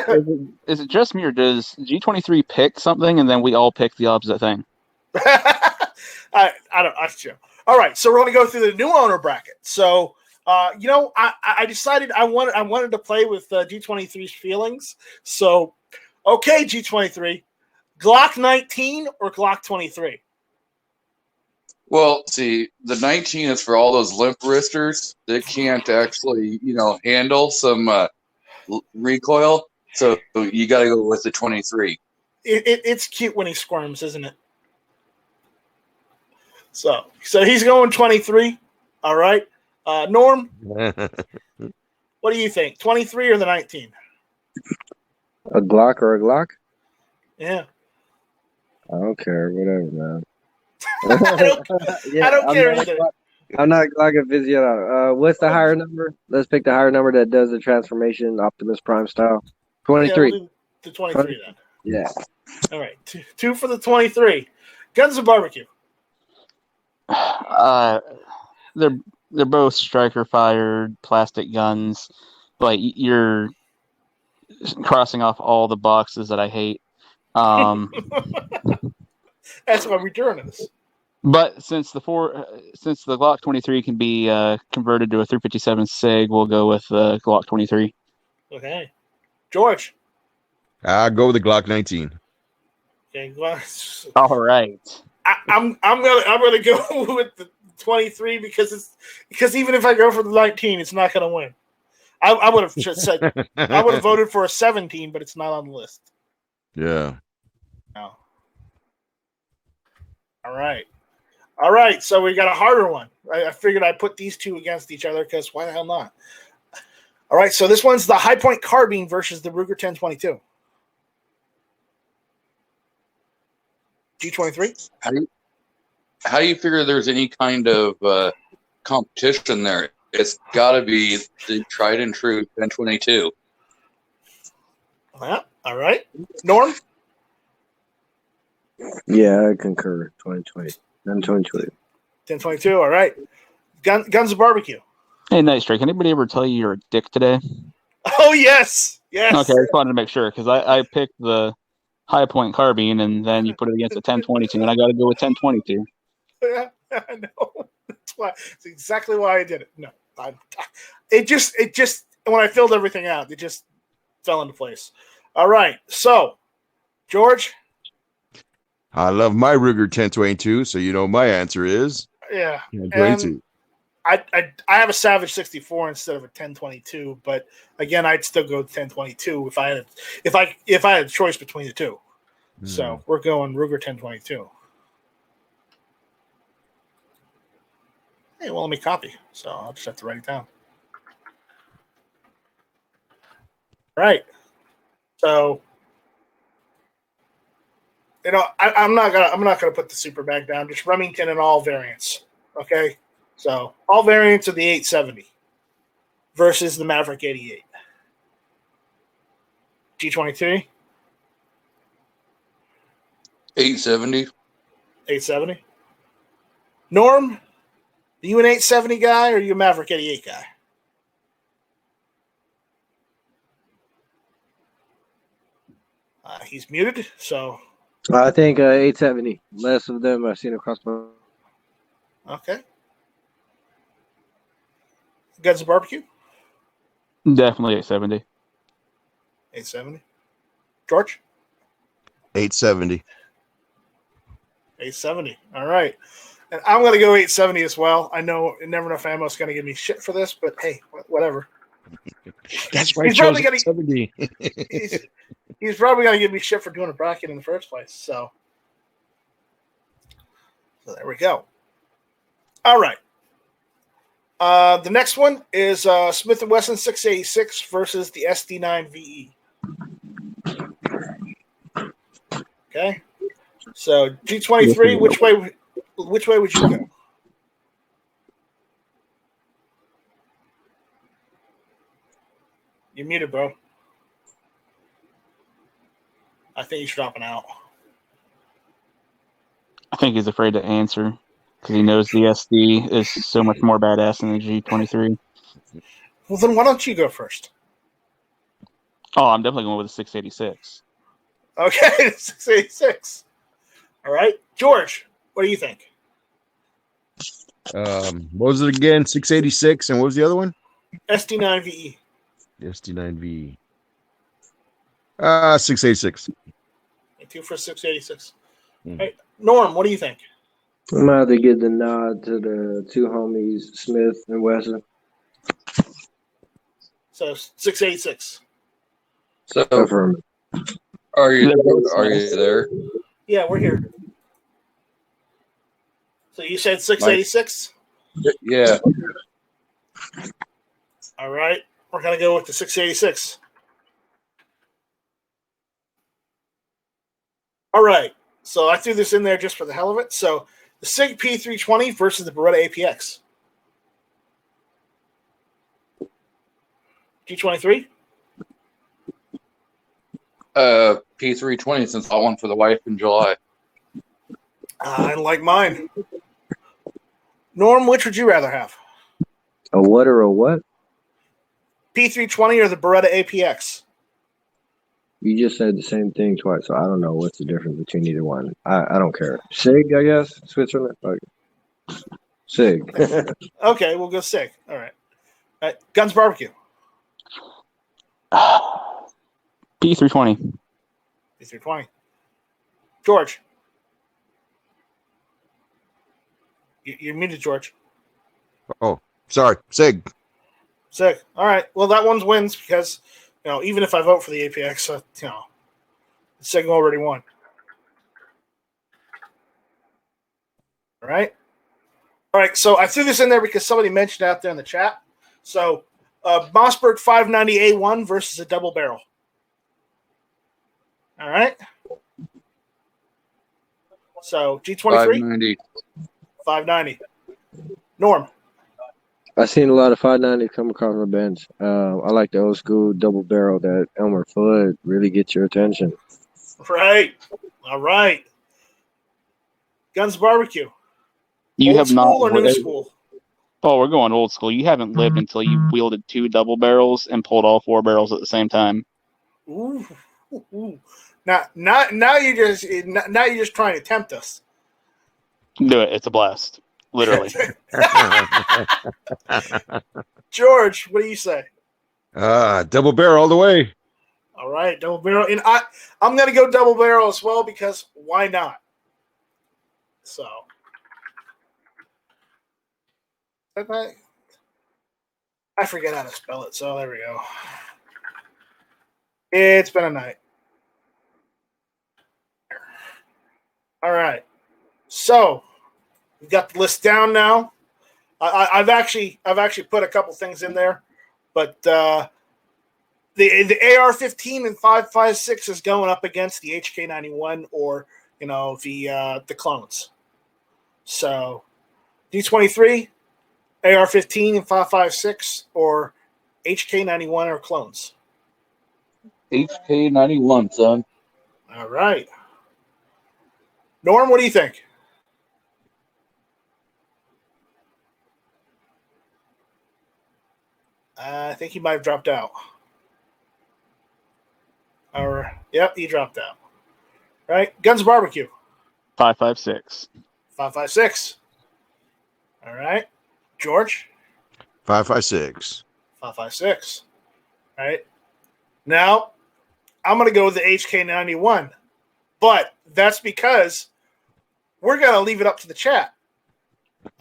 is it just me, or does G23 pick something and then we all pick the opposite thing? I don't. All right, so we're going to go through the new owner bracket. So, I decided I wanted to play with G23's feelings. So, okay, G23, Glock 19 or Glock 23? Well, see, the 19 is for all those limp wristers that can't actually, handle some recoil. So you got to go with the 23. It's cute when he squirms, isn't it? So he's going 23. All right. Norm, what do you think? 23 or the 19? A Glock or a Glock? Yeah. I don't care. Whatever, man. I don't I'm care not. either. I'm not Glock aficionado. What's the higher number? Let's pick the higher number that does the transformation Optimus Prime style. Yeah, 23. we'll do the 23 then. Yeah. All right, two for the 23. Guns and barbecue. They're both striker fired plastic guns. Like you're crossing off all the boxes that I hate. That's why we're doing this. But since the Glock 23 can be converted to a 357 SIG, we'll go with the Glock 23. Okay, George. Go with the Glock 19. Okay, All right. I'm gonna go with the 23 because even if I go for the 19, it's not gonna win. I would have just said I would have voted for a 17, but it's not on the list. Yeah. No. All right. So we got a harder one. I figured I'd put these two against each other because why the hell not? All right. So this one's the High Point carbine versus the Ruger 1022. G23. How do you figure there's any kind of competition there? It's got to be the tried and true 1022. Yeah. All right. Norm. Yeah, I concur. 2020. Then 2020. 1022. All right. Guns and barbecue. Hey, Night Strike. Anybody ever tell you you're a dick today? Oh yes. Yes. Okay, I just wanted to make sure because I picked the High Point carbine and then you put it against a 1022, and I got to go with 1022. Yeah, I know. That's exactly why I did it. No, it just when I filled everything out, it just fell into place. All right, so George. I love my Ruger 1022, so you know my answer is 1022. I have a Savage 64 instead of a 1022, but again, I'd still go with 1022 if I had a choice between the two. So we're going Ruger 1022. Hey, well, let me copy. So I'll just have to write it down. All right. So, I'm not gonna put the super bag down. Just Remington and all variants. Okay. So all variants of the 870 versus the Maverick 88. G23. 870. 870. Norm, are you an 870 guy or are you a Maverick 88 guy? He's muted, so. I think 870. Less of them I've seen across my. Okay. Guns and barbecue? Definitely 870. 870. George? 870. 870. All right. And I'm going to go 870 as well. I know Never Enough Ammo is going to give me shit for this, but hey, whatever. That's right. He's probably going to 70. he's probably going to give me shit for doing a bracket in the first place. So there we go. All right. The next one is Smith & Wesson 686 versus the SD9 VE. Okay. So G23, which way would you go? You're muted, bro. I think he's dropping out. I think he's afraid to answer because he knows the SD is so much more badass than the G23. Well, then why don't you go first? Oh, I'm definitely going with the 686. Okay, 686. All right. George, what do you think? What was it again? 686, and what was the other one? SD9 VE. SD9V. 686. 2 for 686. Hey, Norm, what do you think? I'm gonna have to give the nod to the two homies, Smith and Wesson. So 686. So Confirm. are you there? Yeah, we're here. So you said 686? Yeah. All right. We're going to go with the 686. All right. So I threw this in there just for the hell of it. So the SIG P320 versus the Beretta APX. G23? P320 since I won for the wife in July. I like mine. Norm, which would you rather have? A what or a what? P320 or the Beretta APX? You just said the same thing twice, so I don't know what's the difference between either one. I don't care. SIG, I guess. Switzerland. Okay. SIG. Okay, we'll go SIG. All right. Guns Barbecue. P320. P320. George. You're muted, George. Oh, sorry. SIG. SIG. All right. Well, that one wins because, even if I vote for the APX, SIG already won. All right. All right. So I threw this in there because somebody mentioned out there in the chat. So Mossberg 590A1 versus a double barrel. All right. So G23. 590. Norm. I've seen a lot of 590s come across the bench. I like the old school double barrel that Elmer Fudd really gets your attention. Right. All right. Guns Barbecue. You old have school not or new lived- school? Oh, we're going old school. You haven't lived until you wielded 2 double barrels and pulled all 4 barrels at the same time. Ooh. Now you're just trying to tempt us. Do it. It's a blast. Literally. George, what do you say? Double barrel all the way. All right, double barrel. And I'm going to go double barrel as well because why not? So. I forget how to spell it, so there we go. It's been a night. All right. So we've got the list down now. I've actually put a couple things in there, but the AR-15 and 5.56 is going up against the HK91 or the clones. So D23, AR-15 and 5.56 or HK91 or clones. HK91, son. All right. Norm, what do you think? I think he might have dropped out. Yep, he dropped out. All right. Guns Barbecue. 5.56. 5.56. All right. George. 5.56. 5.56. All right. Now, I'm going to go with the HK91, but that's because we're going to leave it up to the chat.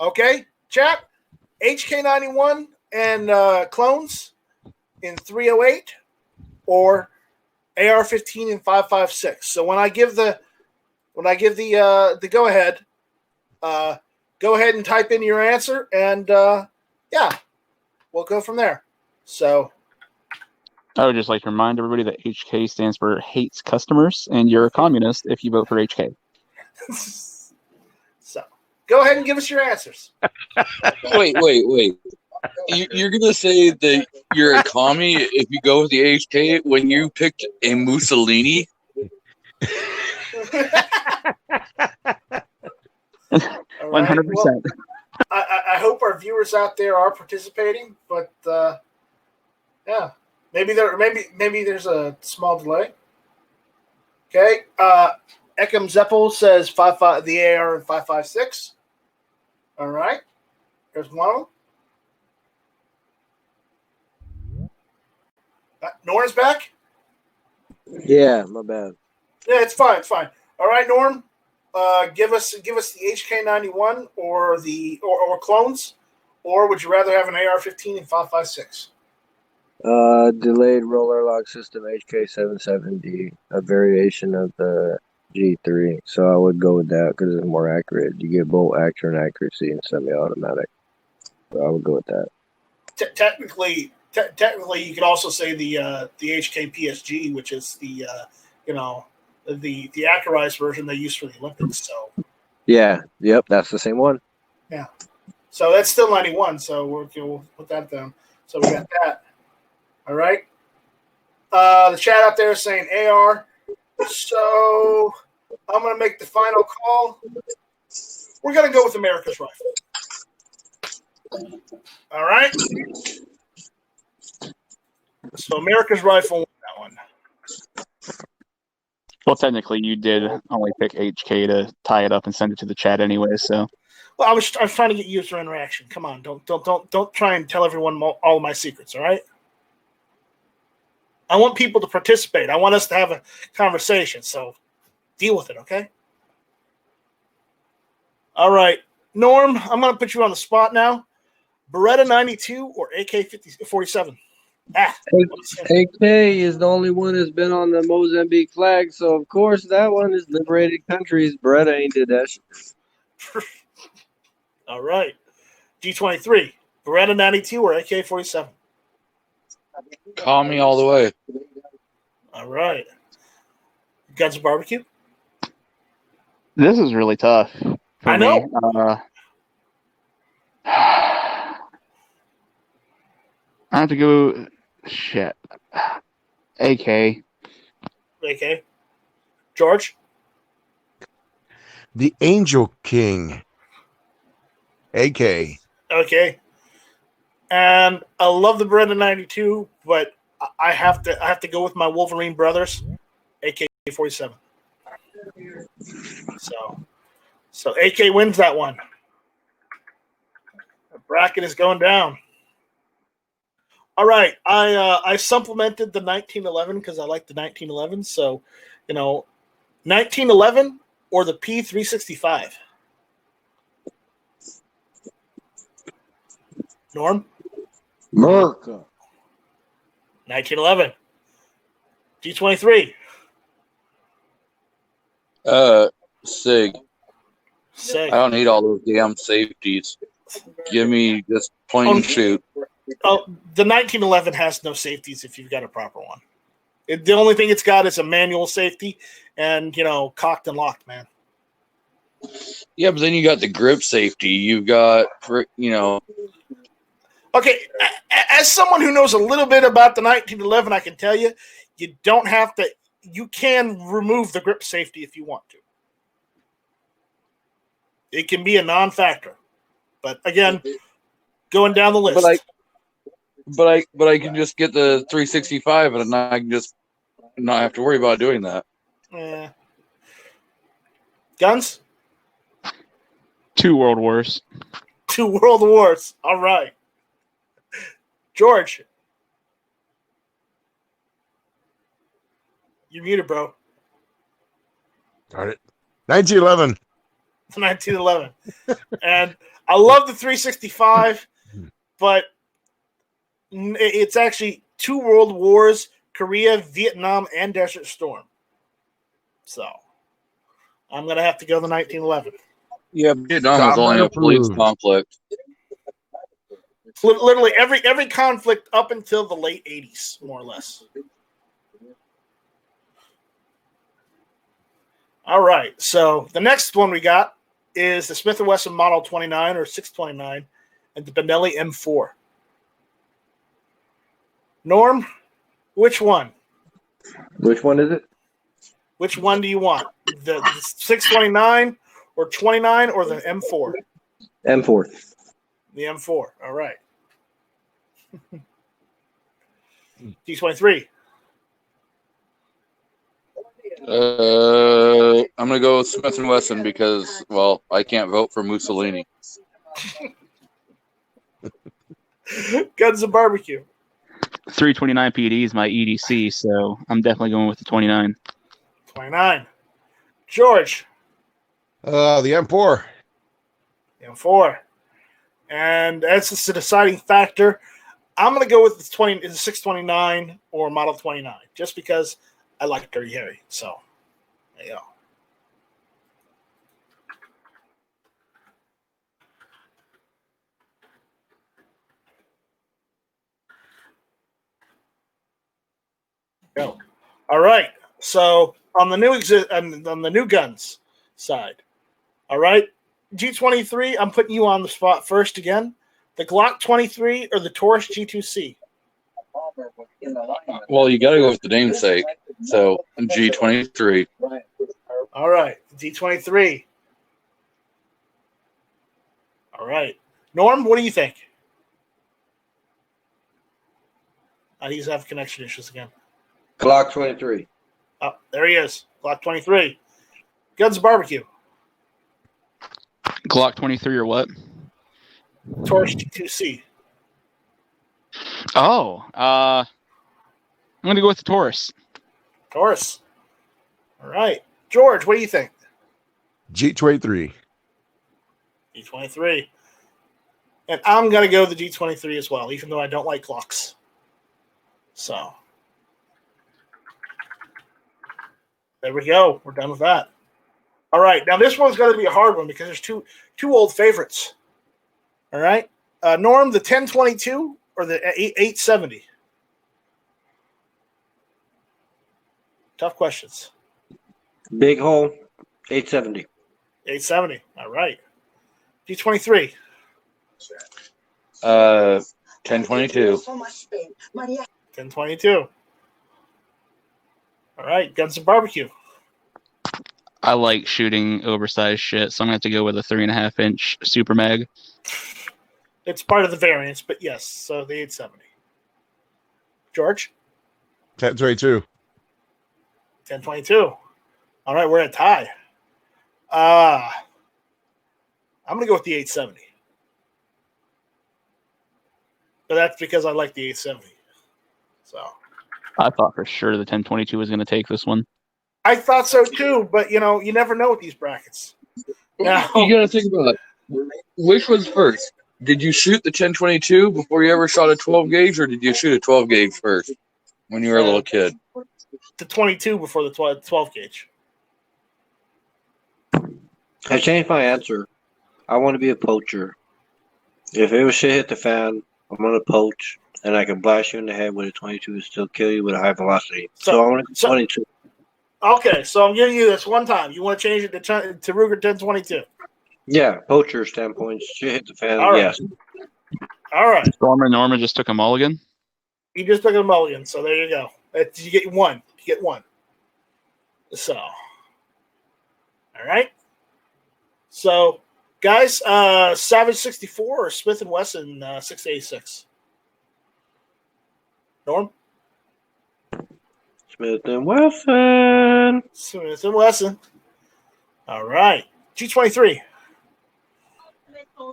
Okay, chat? HK91 and clones in 308 or AR-15 and 5.56. So when I give the go ahead and type in your answer, and we'll go from there. So I would just like to remind everybody that HK stands for hates customers, and you're a communist if you vote for HK. So go ahead and give us your answers. Wait. You're going to say that you're a commie if you go with the HK when you picked a Mussolini? All right. 100%. Well, I hope our viewers out there are participating, but yeah, maybe there's a small delay. Okay, Ekem Zeppel says 5.5 the AR and 5.56. All right, there's one of them. Norm's back. Yeah, my bad. Yeah, it's fine. It's fine. All right, Norm. Give us the HK91 or or clones, or would you rather have an AR-15 and 5.56? Delayed roller lock system HK77D, a variation of the G3. So I would go with that because it's more accurate. You get bolt action accuracy and semi-automatic. So I would go with that. Technically, you could also say the HK PSG, which is the the accurized version they used for the Olympics. So Yeah. Yep. That's the same one. so that's still 91. So we'll put that down. So we got that. All right. The chat out there is saying AR. So I'm going to make the final call. We're going to go with America's Rifle. All right. So America's Rifle won that one. Well, technically, you did only pick HK to tie it up and send it to the chat anyway. So, Well, I was trying to get user interaction. Come on, don't try and tell everyone all of my secrets. All right. I want people to participate. I want us to have a conversation. So deal with it, okay? All right, Norm. I'm going to put you on the spot now. Beretta 92 or AK 47? AK is the only one that's been on the Mozambique flag, so of course that one is liberated countries. Beretta ain't did that shit. All right. G23. Beretta 92 or AK 47? Call me all the way. All right. Guns and Barbecue? this is really tough for I know. me. I have to go. Shit. AK. AK. George? The Angel King. AK. Okay. And I love the Beretta 92, but I have to go with my Wolverine brothers, AK 47. So AK wins that one. The bracket is going down. All right, I supplemented the 1911 because I like the 1911. So, 1911 or the P365. Norm? America. 1911. G23. Sig. Say. I don't need all those damn safeties. Give me just point and shoot. Oh, the 1911 has no safeties if you've got a proper one. The only thing it's got is a manual safety and, cocked and locked, man. Yeah, but then you got the grip safety. You've got, Okay, as someone who knows a little bit about the 1911, I can tell you, you don't have to. You can remove the grip safety if you want to. It can be a non-factor, but again, going down the list. But I can just get the 365 and I can just not have to worry about doing that. Yeah. Guns? 2 World Wars. 2 World Wars. All right. George. You're muted, bro. Darn it. 1911. 1911. And I love the 365, but it's actually 2 World Wars, Korea, Vietnam, and Desert Storm. So I'm going to have to go the 1911. Yeah, Vietnam was only a police conflict. Literally every conflict up until the late 80s, more or less. All right, so the next one we got is the Smith & Wesson Model 29 or 629 and the Benelli M4. Norm, which one? Which one is it? Which one do you want? The 629 or 29 or the M4? M4. The M4. All right. D23. I'm gonna go with Smith & Wesson because, well, I can't vote for Mussolini. Guns and Barbecue. 329 PD is my EDC, so I'm definitely going with the 29. 29. George. The M4. The M4. And that's just a deciding factor. I'm going to go with the 629 or Model 29, just because I like Dirty Harry. So, there you go. All right. So on the new guns side, all right, G23. I'm putting you on the spot first again. The Glock 23 or the Taurus G2C? Well, you got to go with the namesake. So G23. All right, G23. All right, Norm, what do you think? He's having connection issues again. Glock 23. Oh, there he is. Glock 23. Guns Barbecue. Glock 23 or what? Taurus G2C. Oh, I'm going to go with the Taurus. Taurus. All right. George, what do you think? G23. G23. And I'm going to go the G23 as well, even though I don't like Glocks. So, there we go. We're done with that. All right. Now, this one's going to be a hard one because there's two old favorites. All right. Norm, the 1022 or the 870? Tough questions. Big hole, 870. 870. All right. G23. 1022. 1022. All right. Guns and Barbecue. I like shooting oversized shit, so I'm going to have to go with a 3.5-inch Super Mag. It's part of the variance, but yes. So the 870. George? 1022. 1022. All right. We're at a tie. I'm going to go with the 870. But that's because I like the 870. So I thought for sure the 1022 was going to take this one. I thought so too, but you never know with these brackets. Now, You got to think about it. Which was first? Did you shoot the 1022 before you ever shot a 12 gauge, or did you shoot a 12 gauge first when you were a little kid? the 22 before the 12 gauge. I changed my answer. I want to be a poacher. If it was shit hit the fan, I'm going to poach, and I can blast you in the head with a 22 and still kill you with a high velocity. So I want to go 22. Okay, so I'm giving you this one time. You want to change it to Ruger 1022? Yeah, poacher standpoint. Shit hit the fan, All right. yes. All right. Norman just took a mulligan. You just took a mulligan, so there you go. You get one. You get one. So, all right. So, guys, Savage 64 or Smith & Wesson 686? Norm? Smith & Wesson. Smith & Wesson. All right. G23.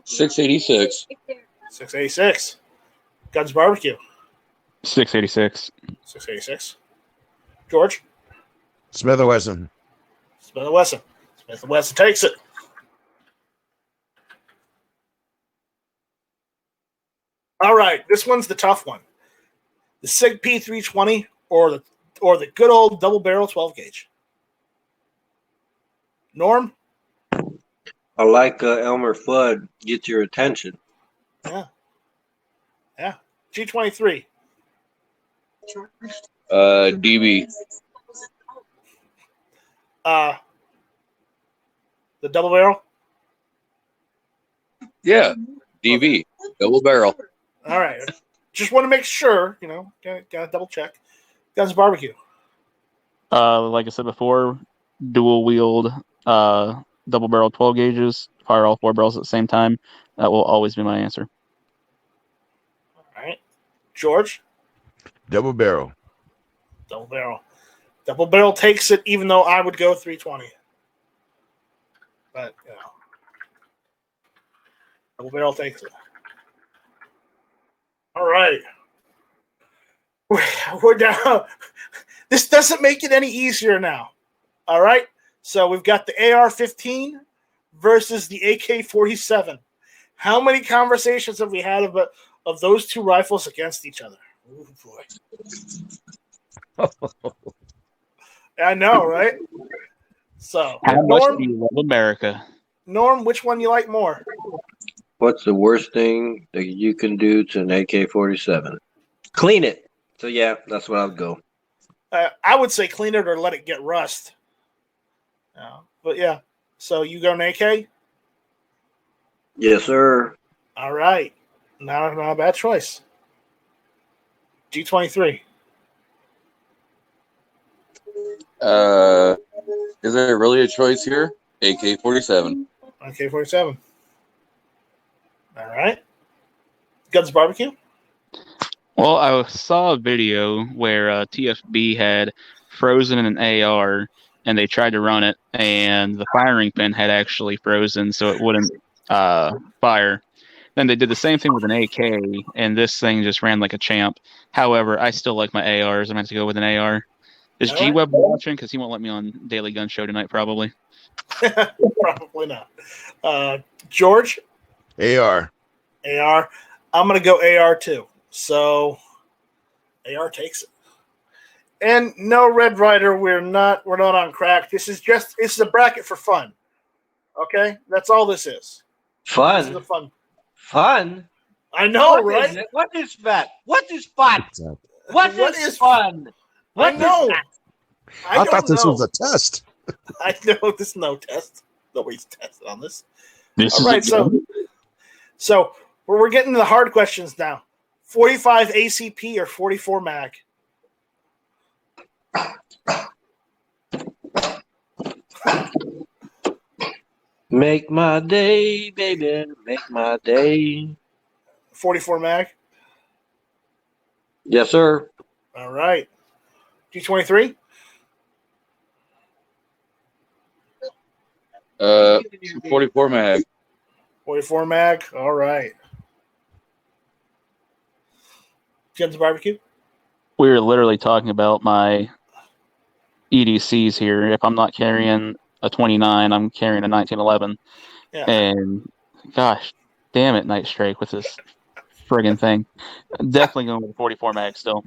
686. 686. Guns Barbecue. 686. 686. George? Smith & Wesson. Smith & Wesson. Smith & Wesson takes it. All right, this one's the tough one. The SIG P320 or the good old double barrel 12 gauge. Norm? I like Elmer Fudd. Get your attention. Yeah. G23. DB. The double barrel? Yeah, DB. Double barrel. All right. Just want to make sure, got to double check. Guns Barbecue. Like I said before, dual wield, double barrel 12 gauges, fire all 4 barrels at the same time. That will always be my answer. All right. George? Double barrel. Double barrel. Double barrel takes it, even though I would go 320. But, double barrel takes it. All right. We're down. This doesn't make it any easier now. All right. So we've got the AR-15 versus the AK-47. How many conversations have we had of those two rifles against each other? Oh, boy. I know, right? So, How much do you love America? Norm, which one you like more? What's the worst thing that you can do to an AK-47? Clean it. So, yeah, that's what I'll go. I would say clean it or let it get rust. But yeah, so you go an AK? Yes, sir. All right. Not a bad choice. G23. Is there really a choice here? AK-47. AK-47. All right. Guns Barbecue? Well, I saw a video where TFB had frozen an AR, and they tried to run it, and the firing pin had actually frozen, so it wouldn't fire. Then they did the same thing with an AK, and this thing just ran like a champ. However, I still like my ARs. I'm going to go with an AR. Is All G right. Web watching? Because he won't let me on Daily Gun Show tonight, probably. Probably not. George? AR. AR. I'm going to go AR too. So AR takes it. And no, Red Rider, we're not on crack. This is a bracket for fun. Okay? That's all this is. This is a Fun. fun. Fun. I know, What right? is it? What is fun? What is fun? What What is is fun? What I know. is that? I thought this know. was a test. I know this is no test. Nobody's tested on this. This All is right, so we're getting to the hard questions now. 45 ACP or 44 mag? Make my day, baby. Make my day. 44 mag? Yes, sir. All right. G23? 44 mag. 44 mag? All right. Guns Barbecue? we were literally talking about my EDCs here. If I'm not carrying a 29, I'm carrying a 1911. Yeah. And gosh, damn it, Night Strike with this friggin' thing. Definitely going with 44 mag still.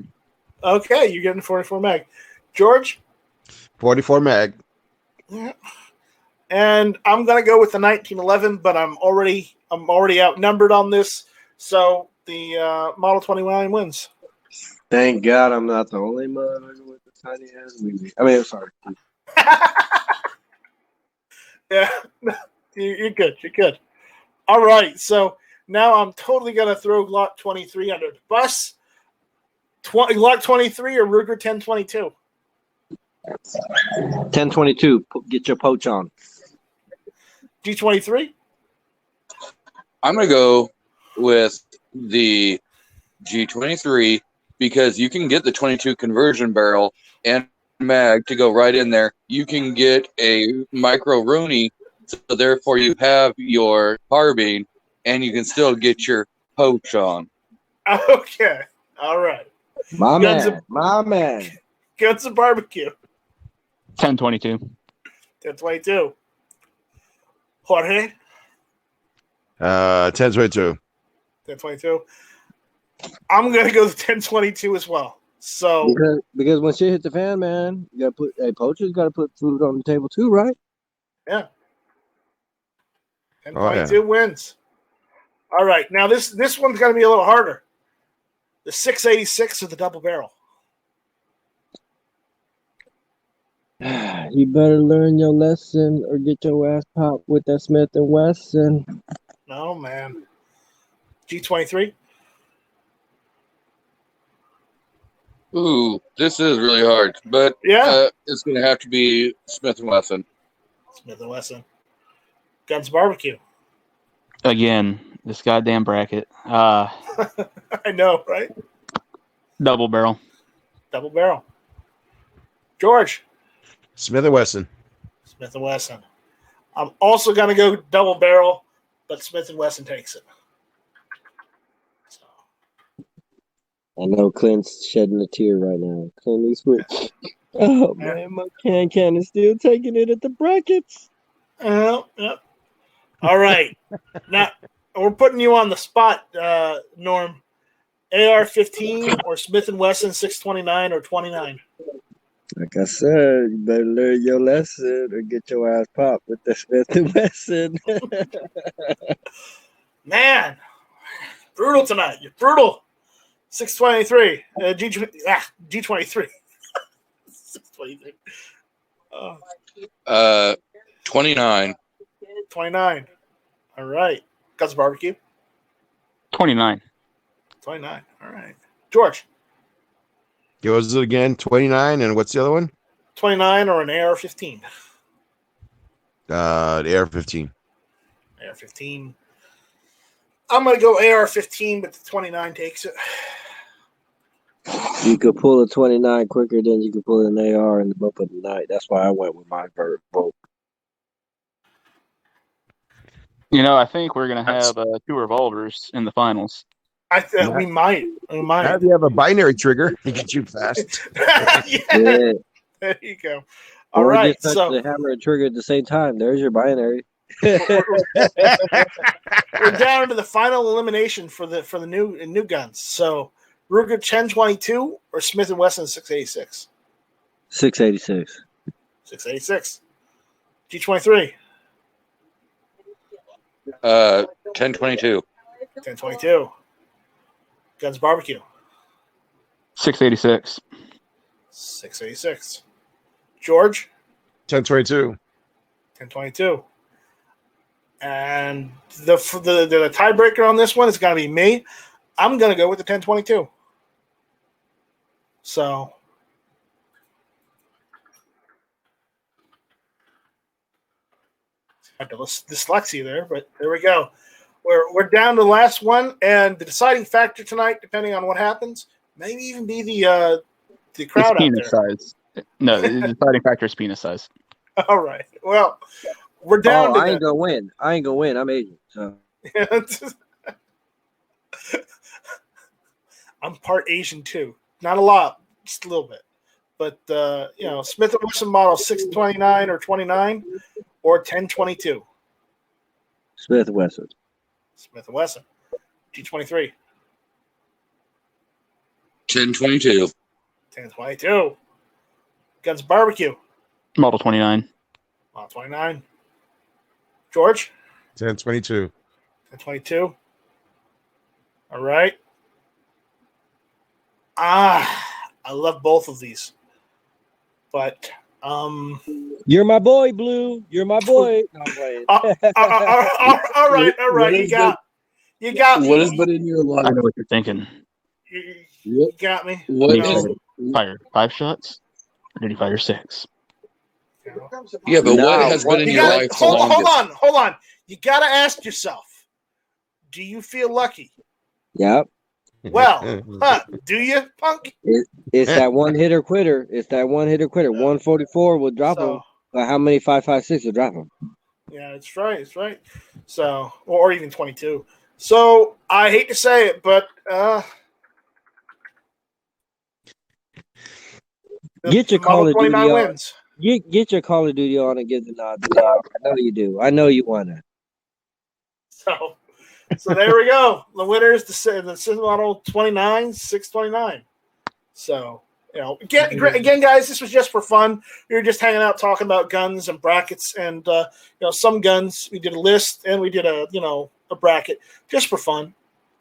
Okay, you're getting 44 mag. George? 44 mag. Yeah. And I'm gonna go with the 1911, but I'm already outnumbered on this, so the Model 29 wins. Thank God I'm not the only motherfucker with the tiny ass weenie. I mean, sorry. Yeah, you're good. You're good. All right, so now I'm totally gonna throw Glock 23 under the bus. Glock 23 or Ruger 1022? 1022. Get your poach on. G23? I'm going to go with the G23 because you can get the 22 conversion barrel and mag to go right in there. You can get a micro Rooney, so therefore you have your carbine and you can still get your poach on. Okay. All right. My Guns man. My man. Guns and Barbecue. 1022. 1022. Jorge? 1022. 1022. I'm gonna go with 1022 as well. So Because when shit hit the fan, man, you gotta put poachers gotta put food on the table too, right? yeah. 1022 wins. All right. Now this one's gonna be a little harder. The 686 or the double barrel. You better learn your lesson or get your ass popped with that Smith & Wesson. No, man. G23? Ooh, this is really hard, but Yeah. it's going to have to be Smith & Wesson. Smith & Wesson. Guns Barbecue. Again, this goddamn bracket. I know, right? Double barrel. Double barrel. George. Smith & Wesson. Smith & Wesson. I'm also going to go double barrel, but Smith & Wesson takes it. So. I know Clint's shedding a tear right now. Clint Eastwood. Oh, man, my can is still taking it at the brackets. Yep. All right. Now, we're putting you on the spot, Norm. AR-15 or Smith & Wesson 629 or 29? Like I said, you better learn your lesson or get your ass popped with the Smith & Wesson. Man, brutal tonight. You're brutal. 623. G23. 623. 29. 29. All right. Guns Barbecue. 29. 29. All right. George. Give us it again. 29, and what's the other one? 29 or an AR-15. The AR-15. AR-15. I'm going to go AR-15, but the 29 takes it. You could pull a 29 quicker than you could pull an AR in the middle of the night. That's why I went with my vote. You know, I think we're going to have 2 revolvers in the finals. We might. Now if you have a binary trigger, you can shoot fast. Yeah. There you go. All right. Just touch the hammer and trigger at the same time. There's your binary. We're down to the final elimination for the new guns. So Ruger 1022 or Smith & Wesson 686. 686. 686. G23. 1022. 1022. Guns Barbecue. 686. 686. George. 1022. 1022. And the tiebreaker on this one is going to be me. I'm going to go with the 1022. So I have to dyslexia there, but there we go. We're down to the last one, and the deciding factor tonight, depending on what happens, maybe even be the crowd out there. Size. No, the deciding factor is penis size. All right. Well, we're down. I ain't gonna win. I'm Asian. So. I'm part Asian too. Not a lot, just a little bit. But Smith & Wesson model 629 or 29 or 1022. Smith & Wesson. Smith & Wesson. G23. 1022. 1022. Guns Barbecue. Model 29. Model 29. George. 1022. 1022. All right. I love both of these. But you're my boy, Blue. You're my boy. No, I'm playing. all right. You got me. What has been in your life? I know what you're thinking. You got me. Fire 5 shots, or did he fire 6? Yeah, but what has been in your life? Hold on. You got to ask yourself, do you feel lucky? Yep. Well, do you, punk? It's that one hitter quitter. 144 will drop him. But how many 5.56 will drop him? Yeah, it's right. So, or even 22. So I hate to say it, but get your Call of Duty on. Wins. Get your Call of Duty on and get the nod. I know you do. I know you wanna. So there we go. The winner is the Smith model 29, 629. So, again, guys, this was just for fun. We were just hanging out talking about guns and brackets, and some guns. We did a list and we did a bracket just for fun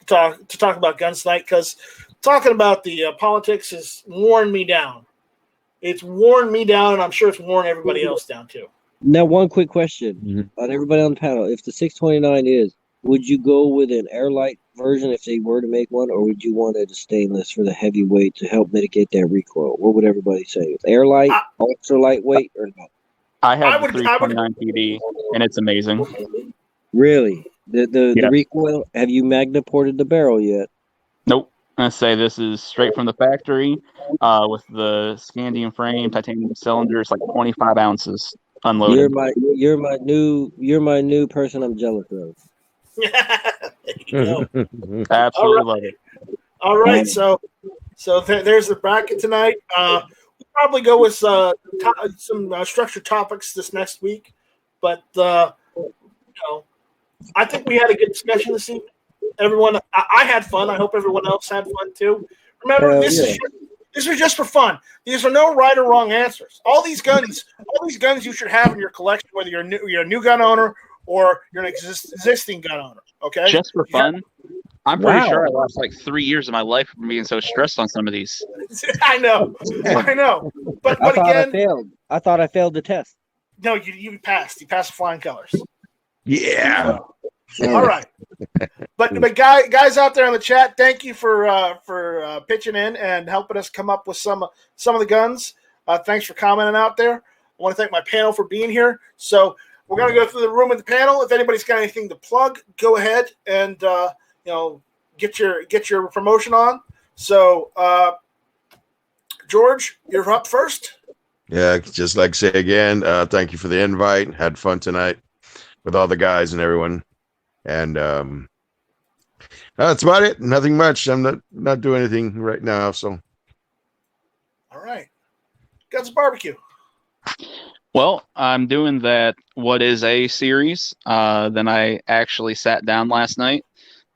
to talk about guns tonight, because talking about the politics has worn me down. It's worn me down, and I'm sure it's worn everybody else down too. Now, one quick question on everybody on the panel: if the 629 would you go with an airlight version if they were to make one, or would you want it a stainless for the heavyweight to help mitigate that recoil? What would everybody say? Airlight, ultra lightweight, or not? I have the 329 PD, and it's amazing. Really? The recoil? Have you magna ported the barrel yet? Nope. I say this is straight from the factory with the scandium frame, titanium cylinders, like 25 ounces unloaded. There You're my new person I'm jealous of. you go. Absolutely love it. All right, so there's the bracket tonight. We'll probably go with some structured topics this next week, but I think we had a good discussion this evening. Everyone, I had fun. I hope everyone else had fun too. Remember, this is just for fun. These are no right or wrong answers. All these guns you should have in your collection, whether you're a new gun owner or you're an existing gun owner. Okay, just for fun. I'm pretty Wow. sure I lost like 3 years of my life from being so stressed on some of these. I know. But I thought again, I failed. I thought I failed the test. no, you passed. You passed with flying colors. Yeah. All right. But guys out there in the chat, thank you for pitching in and helping us come up with some of the guns. Thanks for commenting out there. I want to thank my panel for being here. So we're going to go through the room with the panel. If anybody's got anything to plug, go ahead and get your promotion on. So George, you're up first. Yeah, just like say again, thank you for the invite. Had fun tonight with all the guys and everyone. And that's about it. Nothing much. I'm not doing anything right now. So All right. Guns Barbecue. Well, I'm doing that What Is A series. Then I actually sat down last night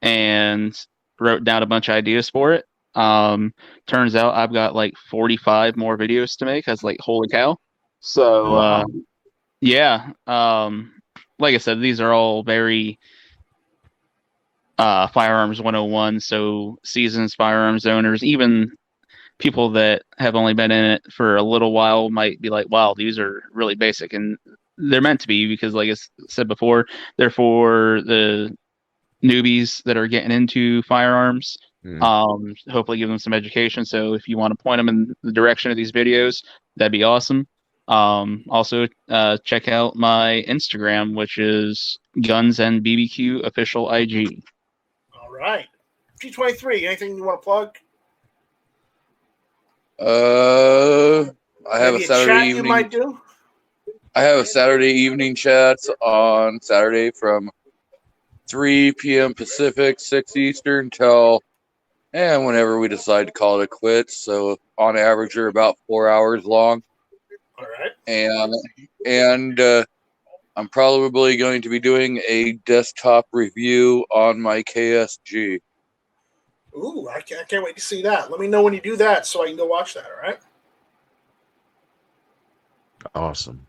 and wrote down a bunch of ideas for it. Turns out I've got like 45 more videos to make. I was like, holy cow. So, yeah. Like I said, these are all very Firearms 101. So seasoned firearms owners, even people that have only been in it for a little while might be like, wow, these are really basic. And they're meant to be because, like I said before, they're for the newbies that are getting into firearms. Hopefully give them some education. So if you want to point them in the direction of these videos, that'd be awesome. Also, check out my Instagram, which is Guns and BBQ Official IG. All right. P23, anything you want to plug? I have Maybe a Saturday chat evening. you might do? I have a Saturday evening chat on Saturday from 3 p.m. Pacific, 6 Eastern till whenever we decide to call it quits. So on average, they're about 4 hours long. All right. And I'm probably going to be doing a desktop review on my KSG. Ooh, I can't wait to see that. Let me know when you do that so I can go watch that, all right? awesome.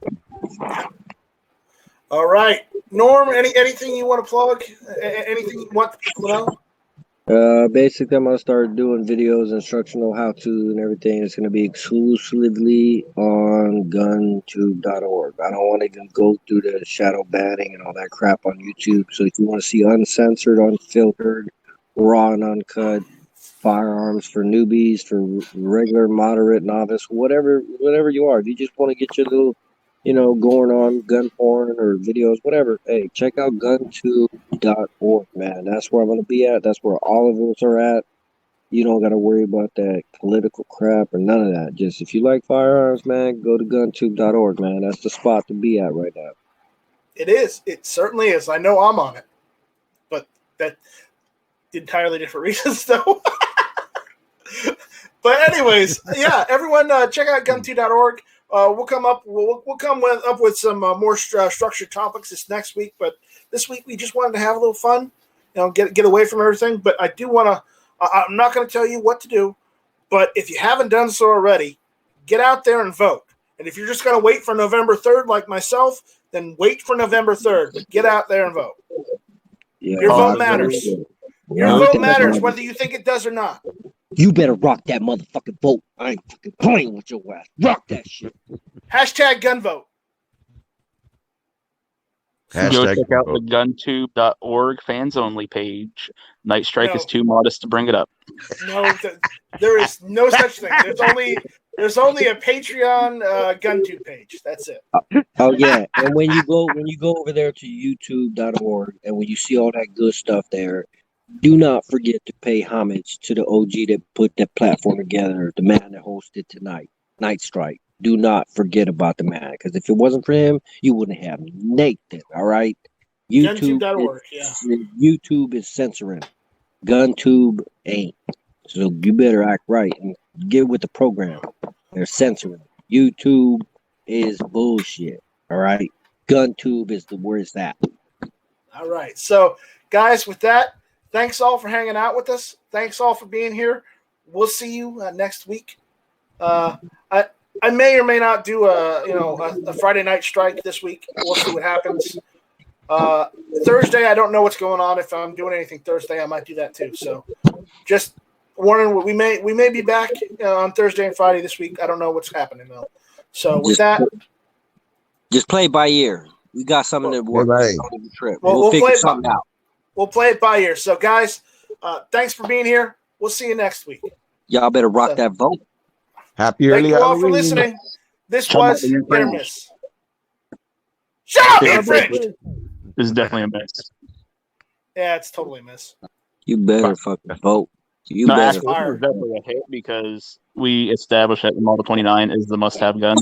All right. Norm, anything you want to plug? Anything you want people to know? Basically, I'm gonna start doing videos, instructional how-to, and everything. It's gonna be exclusively on GunTube.org. I don't want to even go through the shadow banning and all that crap on YouTube. So if you want to see uncensored, unfiltered, raw and uncut firearms for newbies, for regular, moderate, novice, whatever you are, if you just want to get your little, going on gun porn or videos, whatever, hey, check out GunTube.org, man. That's where I'm going to be at. That's where all of us are at. You don't got to worry about that political crap or none of that. Just if you like firearms, man, go to GunTube.org, man. That's the spot to be at right now. It is. It certainly is. I know I'm on it. But that entirely different reasons, though. But anyways, yeah, everyone check out GunTube.org. We'll come up with some more structured topics this next week. But this week we just wanted to have a little fun, get away from everything. But I do want to. I'm not going to tell you what to do, but if you haven't done so already, get out there and vote. And if you're just going to wait for November 3rd, like myself, then wait for November 3rd. But get out there and vote. Yeah, Your vote matters. Your vote matters, whether you think it does or not. You better rock that motherfucking vote. I ain't fucking playing with your ass. Rock that shit. Hashtag gun vote. Go check out the GunTube.org fans only page. Night Strike is too modest to bring it up. No, there is no such thing. There's only a Patreon GunTube page. That's it. Oh yeah, and when you go over there to YouTube.org and when you see all that good stuff there, do not forget to pay homage to the OG that put that platform together, the man that hosted tonight, Night Strike. Do not forget about the man, because if it wasn't for him, you wouldn't have Nathan. All right, GunTube.org. Yeah. YouTube is censoring. GunTube ain't. So you better act right and get with the program. They're censoring. YouTube is bullshit. All right. GunTube is where it's at. All right. So, guys, with that, thanks all for hanging out with us. Thanks all for being here. We'll see you next week. I may or may not do a Friday Night Strike this week. We'll see what happens. Thursday, I don't know what's going on. If I'm doing anything Thursday, I might do that too. So, just warning, we may be back on Thursday and Friday this week. I don't know what's happening though. So with that, just play by ear. We got something to work Right. on the trip. Well, We'll figure play it something out. we'll play it by ear. So guys, thanks for being here. We'll see you next week. Y'all better rock that vote. Happy Thank early you all for Halloween. listening. This Shut was up, you're Hit or cringe. Miss. Shut up, Yeah, you're fringe. This is definitely a miss. Yeah, it's totally a miss. You better fucking vote. You No, better. actually, this is definitely a hit because we established that the Model 29 is the must-have gun.